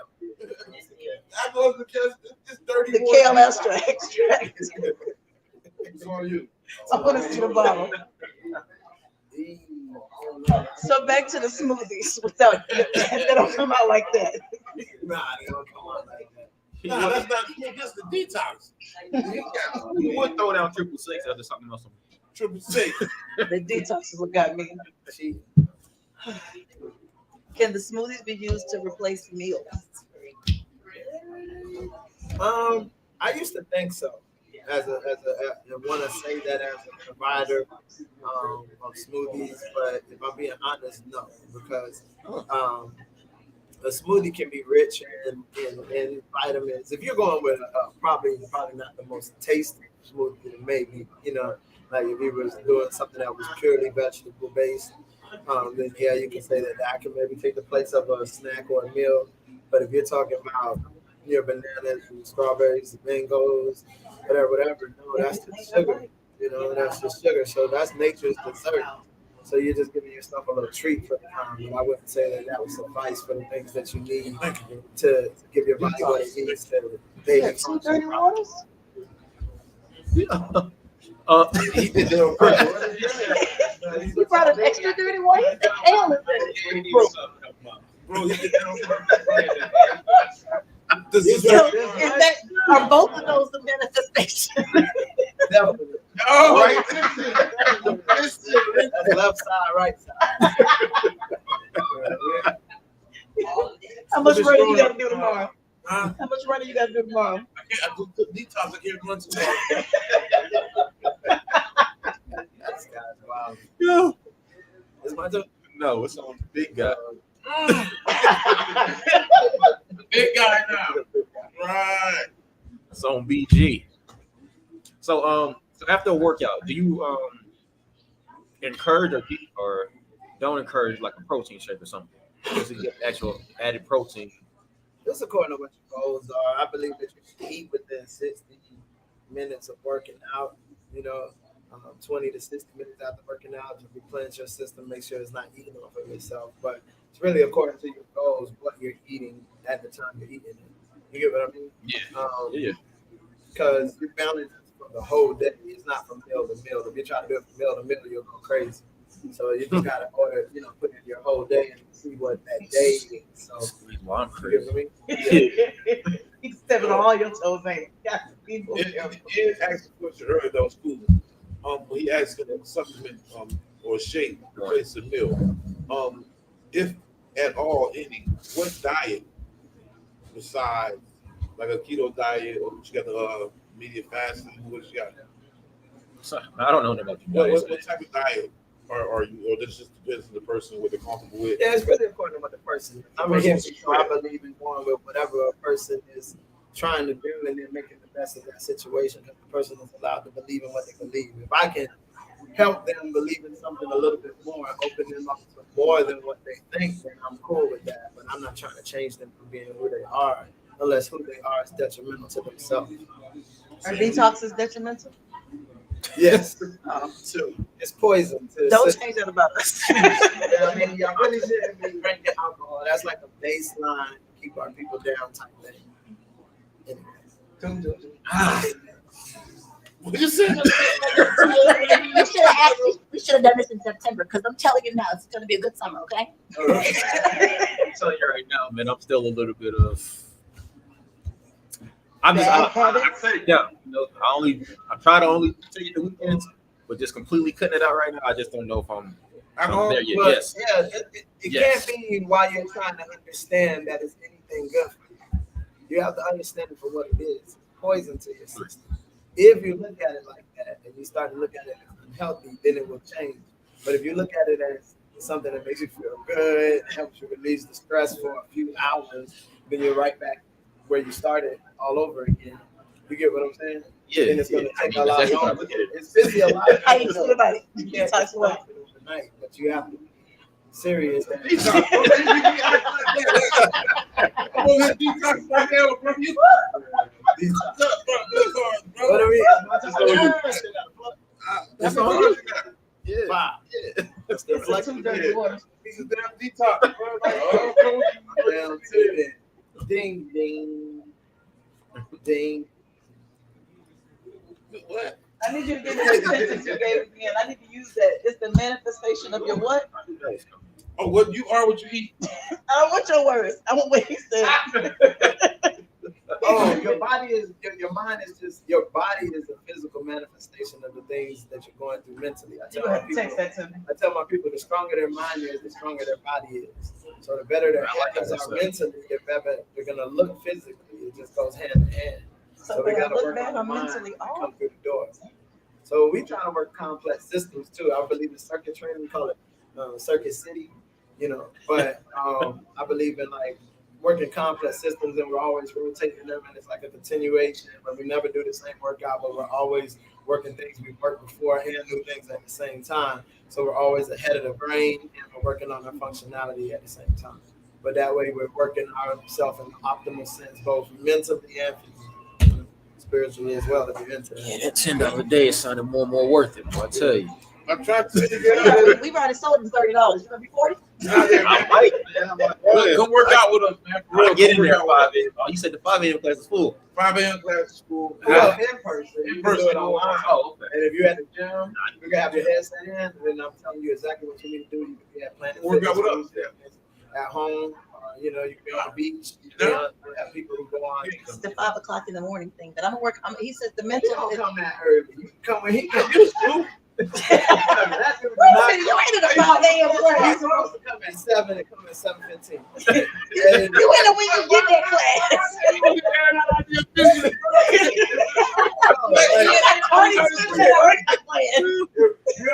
I know it's because it's dirty The water. kale extract. It's on you. I put it to the bottom. So back to the smoothies without they don't come out like that. Nah, they don't come out like that. Nah, that's not that's the detox. You would throw down 666 after something else. 666. The detox is what got me. Can the smoothies be used to replace meals? I used to think so. I want to say that as a provider of smoothies, but if I'm being honest, no, because a smoothie can be rich in vitamins. If you're going with probably not the most tasty smoothie, maybe like if you was doing something that was purely vegetable based, then yeah, you can say that can maybe take the place of a snack or a meal. But if you're talking about your bananas and strawberries, mangoes, whatever. No, that's the sugar. That's the sugar. So that's nature's dessert. So you're just giving yourself a little treat for the time. And I wouldn't say that would suffice for the things that you need to give your body what it needs to. Two dirty waters? He did it on purpose. You brought an extra dirty water? The kale is in it. Bro, you did that on purpose. So are both of those the manifestation? Definitely. Oh, right. That's left side, right side. How much running you got to do tomorrow? Huh? How much running you got to do tomorrow? I do detox. I can't run tomorrow. That's wow. Yeah. It's my turn. No, it's on the big guy. Big guy now. Right. It's on BG. So after a workout, do you encourage or don't encourage like a protein shake or something? This is just actual added protein This according to what your goals are. I believe that you should eat within 60 minutes of working out. You know, 20 to 60 minutes after working out to replenish your system, make sure it's not eating off of yourself. But it's really according to your goals, what you're eating at the time you're eating it. You get what I mean? Yeah. Because your balance is for the whole day. It's not from meal to meal. If you try to do it from meal to meal, you'll go crazy. So you just gotta order, put in your whole day and see what that day is. So Well, I'm you get crazy. what I mean? He's stepping on all your toes, man. Yeah, people. He asked a question earlier that was cool. He asked a supplement or shake replace the meal. If at all any, what diet besides like a keto diet or you got the immediate fasting? What you got? So, I don't know about you What, guys. what type of diet are you? Or this just depends on the person what they're comfortable with. Yeah, it's really important what the person is. I'm a hippie, so I believe in going with whatever a person is trying to do and then making the best of that situation because the person is allowed to believe in what they believe. If I can help them believe in something a little bit more, open them up to more than what they think, then I'm cool with that. But I'm not trying to change them from being who they are unless who they are is detrimental to themselves. Are detox is detrimental? Yes. It's poison. To the Don't system. change that about us. I mean, y'all really shouldn't be drinking alcohol. That's like a baseline to keep our people down type thing. Anyway. What you say? We should have done this in September because I'm telling you now, it's going to be a good summer. Okay. I'm telling you right now, man, I'm still a little bit of. I cut it down. I try to only take it the weekends, but just completely cutting it out right now. I just don't know if I'm there yet. But, Yes. Yeah, it Yes. can't be while you're trying to understand that it's anything good for you. You have to understand it for what it is. It's poison to your system. If you look at it like that and you start to look at it as unhealthy, then it will change. But if you look at it as something that makes you feel good, helps you release the stress for a few hours, then you're right back where you started all over again. You get what I'm saying? Yeah. And it's going to take a lot That's how I longer. look at it. It's busy a lot. How you feel about it? You can't Detox just what? stop it overnight, but you have to be serious. What are we? That's all you got. Yeah. Five. It's too dirty water. He's a damn detox. Down to it. Ding, ding, ding. What? I need you to give me that sentence you gave again. I need to use that. It's the manifestation of your what? Oh, what you are, what you eat. I don't want your words. I want what he said. Oh, your body is your mind is just your body is a physical manifestation of the things that you're going through mentally. You gonna have to text that to me. I tell my people the stronger their mind is, the stronger their body is. So the better their habits are mentally, the better they're gonna look physically. It just goes hand in hand. So we when I gotta look work back, on the I'm mind mentally to off. come through the door. So we trying to work complex systems too. I believe in circuit training. We call it Circuit City, But I believe in like working complex systems, and we're always rotating them, and it's like a continuation. But we never do the same workout, but we're always working things we've worked before and new things at the same time. So we're always ahead of the brain, and we're working on our functionality at the same time. But that way, we're working ourselves in the optimal sense, both mentally and physically, spiritually as well. If you're into Yeah, that $10 a day is sounding more and more worth it, I tell you. I'm trying to get We've already sold him $30. You gonna be 40? I might, man. Come work out with us, man. I'll get in there at 5 a.m. Oh, you said the 5 a.m. class is full. 5 a.m. class at school. well, in person. You In can do person. it online. Oh, okay. And if you're at the gym, you can have your headset in, and then I'm telling you exactly what you need to do. You can be at Planet Work out Fitness, with us. at home. You can be on the beach. You can have people who go on. It's the 5 o'clock in the morning thing. But I'm gonna work. He says the You mental. don't come that early. You can come when he comes. Wait a minute, you ain't in a 5 a.m. He's class. supposed to come at 7 and come at 7:15. You in it when you get that class. You don't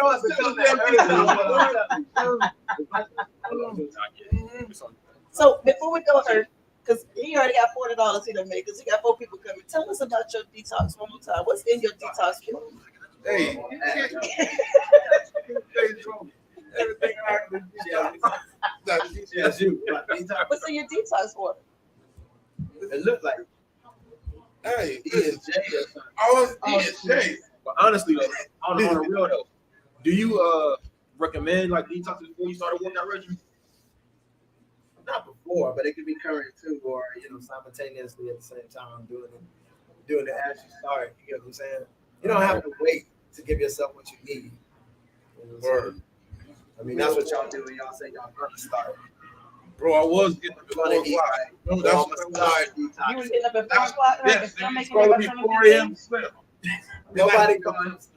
have to come that early. So before we go, because he already got $40 he done made, because he got 4 people coming. Tell us about your detox one more time. What's in your detox kit? Hey, everything I can do. Yes, you. What's in your detox water? It looked like Hey, E and J or something. I was shit. But honestly, though, on a real though, do you recommend like detox before you start a workout regimen? Not before, but it could be current too, or simultaneously at the same time doing it as you start. You get what I'm saying? You don't have to wait to give yourself what you need. You know what I'm saying? I mean, that's what y'all do when y'all say y'all gonna start. Bro, I was getting up at 4 o'clock. Remember, that's what I'm start You detoxing. was getting up at 4 o'clock? Yes, I'm it's making supposed to up be some 4 a.m. slim. Nobody comes.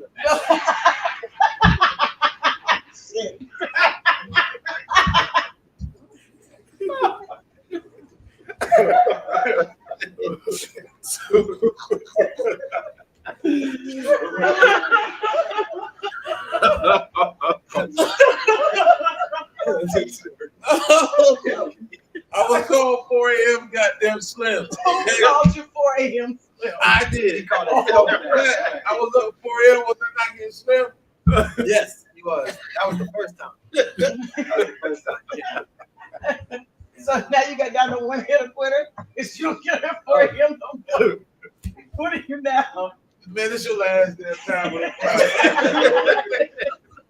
Shit. I was called 4 a.m. goddamn slim. Who called you 4 a.m. I did. He called it I was up 4 a.m. Was I not getting slim? Yes, he was. That was the first time. That was the first time. Yeah. So now you got down to one hitter quitter. It's you get at 4 a.m. What are you now? Man, this your last damn time with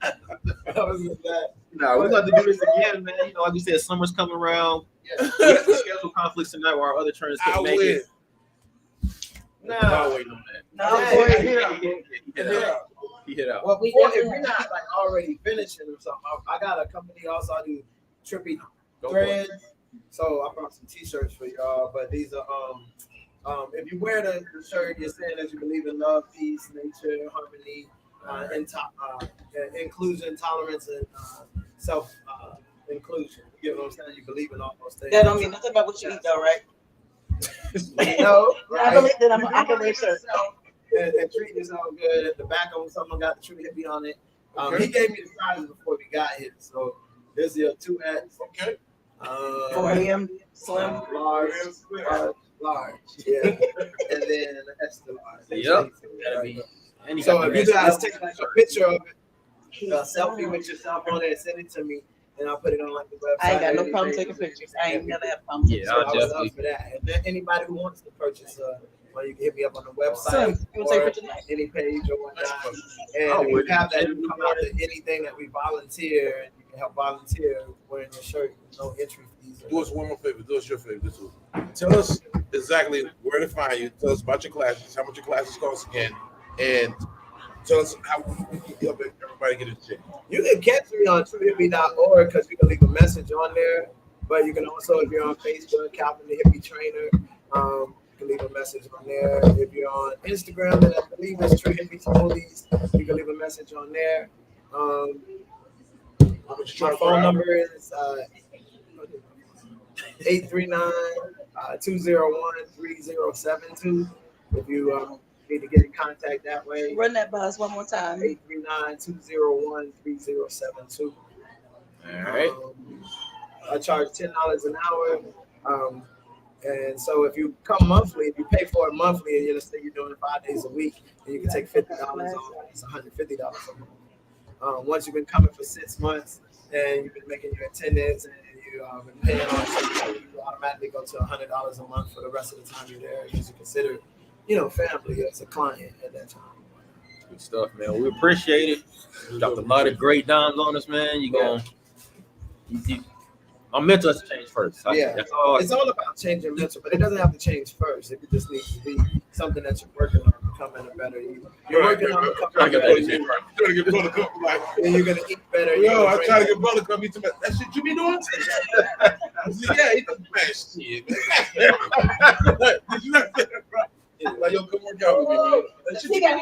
That was that. No, we're going to do this again, man. You know, like we said, summer's coming around. Yeah. We got some schedule conflicts tonight where our other trainers I can make win. it. No. Waiting on that. No, He hit out. Well, before, if you're not like already finishing or something, I got a company also. I do trippy threads. So I brought some T-shirts for y'all. But these are if you wear the shirt, you're saying that you believe in love, peace, nature, harmony, inclusion, tolerance, and self inclusion. You know what I'm saying? You believe in all those things. that don't mean nothing about what you eat, though, right? No, I believe that I can wear shirts. and treat yourself good. At the back of someone got the true hippie on it. He gave me the sizes before we got here, so this is your 2X. Okay. 4 a.m. slim. Large, yeah, and then an extra large. Yep. That'll be. And So if you guys take like a picture of it, a selfie with yourself on it, and send it to me, and I'll put it on like the website. I ain't got no problem taking pictures. I ain't never had a problem. Yeah, So I'll I would definitely. love for that. And then anybody who wants to purchase, well, you can hit me up on the website Slim, you want to take a or picture tonight? any page or whatnot. And if you have that, you come out to anything that we volunteer, and you can help volunteer wearing your shirt with no entry fees. Do us one more favor. Do us your favor. Tell us exactly where to find you. Tell us about your classes, how much your classes cost again, and tell us how we can help everybody get a check. You can catch me on truehippie.org because you can leave a message on there. But you can also, if you're on Facebook, Calvin the Hippie Trainer, you can leave a message on there. If you're on Instagram, then I believe it's True Hippie Smoothies, you can leave a message on there. My phone number is 839-201-3072. If you need to get in contact that way. Run that by us one more time. 839-201-3072. All right. I charge $10 an hour. And so if you come monthly, if you pay for it monthly and you're doing it 5 days a week, then you can take $50 off. It's $150 a month. Once you've been coming for 6 months and you've been making your attendance and you've been paying on it, you automatically go to $100 a month for the rest of the time you're there because you consider, family as a client at that time. Good stuff, man. We appreciate it. You dropped a lot of great dimes on us, man. My mental has to change first. That's all. It's all about changing mental, but it doesn't have to change first. It just needs to be something that you're working on becoming a better you. You're working on becoming a better you. Trying to get Buttercup like, And you're gonna eat better. yo, I'm trying to get Buttercup. He told me, that shit you be doing? I said, yeah, he does smash shit. Did you not say that, bro? Like, yo, come work out with me, man. That shit you be doing?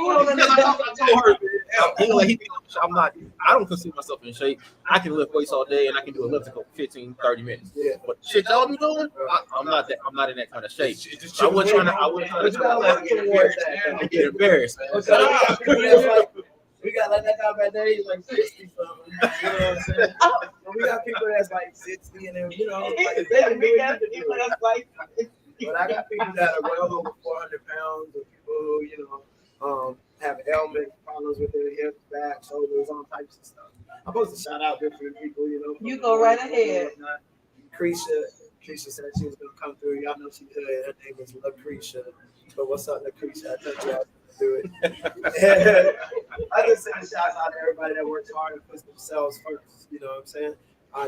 I don't consider myself in shape. I can lift weights all day and I can do elliptical 15, 30 minutes. Yeah. But shit y'all be doing, I'm not in that kind of shape. I wasn't trying to get embarrassed, man. We got like that guy back there, he's like 60 something. You know what I'm saying? We got people that's like 60 and then, but I got people that are well over 400 pounds, or people who, have ailments, problems with their hips, back, shoulders, all types of stuff. I'm supposed to shout out different people, You go right ahead. Creisha, Keisha said she was gonna come through. Y'all know she could. Her name is Lucretia. But what's up, Lucretia? I thought y'all was gonna do it. I just send a shout out to everybody that works hard and puts themselves first. You know what I'm saying?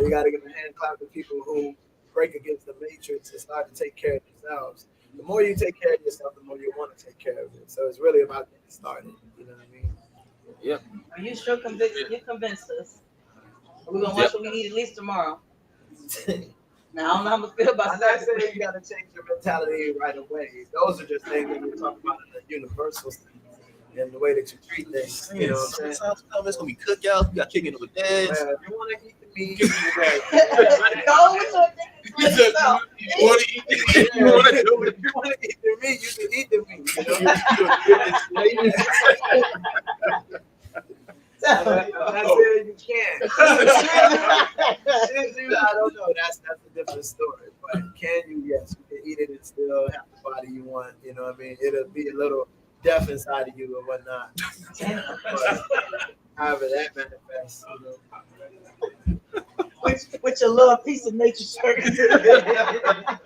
You got to give a hand clap to people who break against the matrix and start to take care of themselves. The more you take care of yourself, the more you want to take care of it. So it's really about getting started. You know what I mean? Yep. Are you sure convinced? You convinced us. We're gonna watch what we eat at least tomorrow. Now I don't know how I'm gonna feel about I'm not saying you got to change your mentality right away. Those are just things that we're talking about in the universal sense and the way that you treat things. You know what I'm saying? Sometimes it's gonna be cookouts. We got chicken with dads. Man, if you want to eat the meat, you can Go with your You said you want to eat the you want to eat the meat, you can eat the meat. You know? I'm not saying you can't. I don't know. That's a different story. But can you? Yes, you can eat it and still have the body you want. You know what I mean? It'll be a little death inside of you or whatnot. But however that manifests, you know. with your little piece of nature shirt. I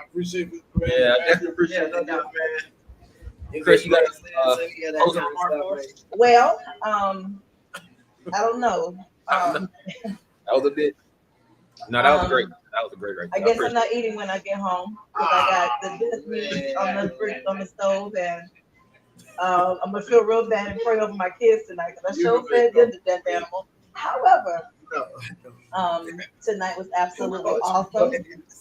appreciate it. Yeah, I definitely appreciate Yeah, no it. doubt, man. Chris, you got closing remarks? Well, I don't know. That was a bit. No, that was great. That was a great. I guess I'm not eating when I get home because I got the business meat on the stove, and I'm gonna feel real bad and pray over my kids tonight because I sure fed them to death animal. However, tonight was absolutely awesome.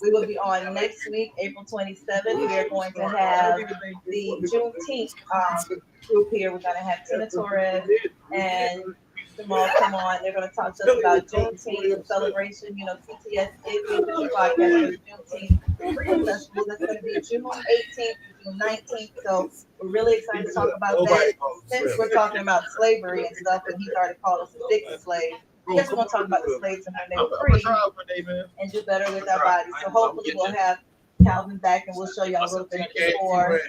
We will be on next week, April 27th. We are going to have the Juneteenth group here. We're going to have Tina Torres and Jamal come on. They're going to talk to us about Juneteenth celebration. You know, CTS is the official podcast for Juneteenth Freedom Festival. That's going to be June 18th, June 19th. So we're really excited to talk about that. Since we're talking about slavery and stuff, and he started calling us a victim slave. I guess we're going to talk about the slaves and when they were free and do better with our bodies. So hopefully we'll have Calvin back and we'll show y'all a little bit before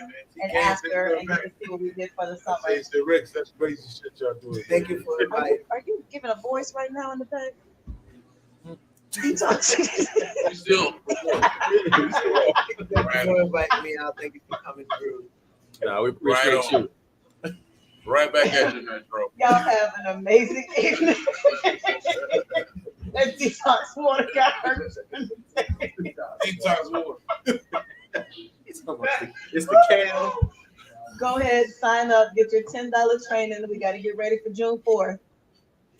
and after and get to see what we did for the summer. Rex, that's crazy shit y'all doing. Thank you for inviting. Are you giving a voice right now in the back? Detox. Still. Thank you for inviting me out. Thank you for coming through. No, we appreciate you. Right back at you, man, bro. Y'all have an amazing evening. That detox water got hurt. Detox water. It's the can. Go ahead, sign up, get your $10 training. We got to get ready for June 4th.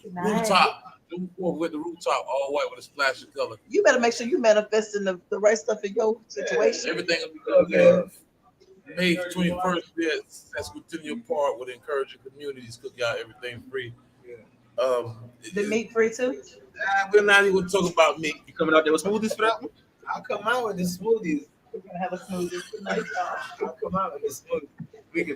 Good night. Rooftop. June 4th with the rooftop, all white with a splash of color. You better make sure you manifesting the right stuff in your situation. Everything will be good, man. May 21st, that's Centennial Park with encouraging communities, cookout, everything free. The meat free too? We're not even talking about meat. You coming out there with smoothies for that one? I'll come out with the smoothies. We're gonna have a smoothie tonight, y'all. I'll come out with the smoothie.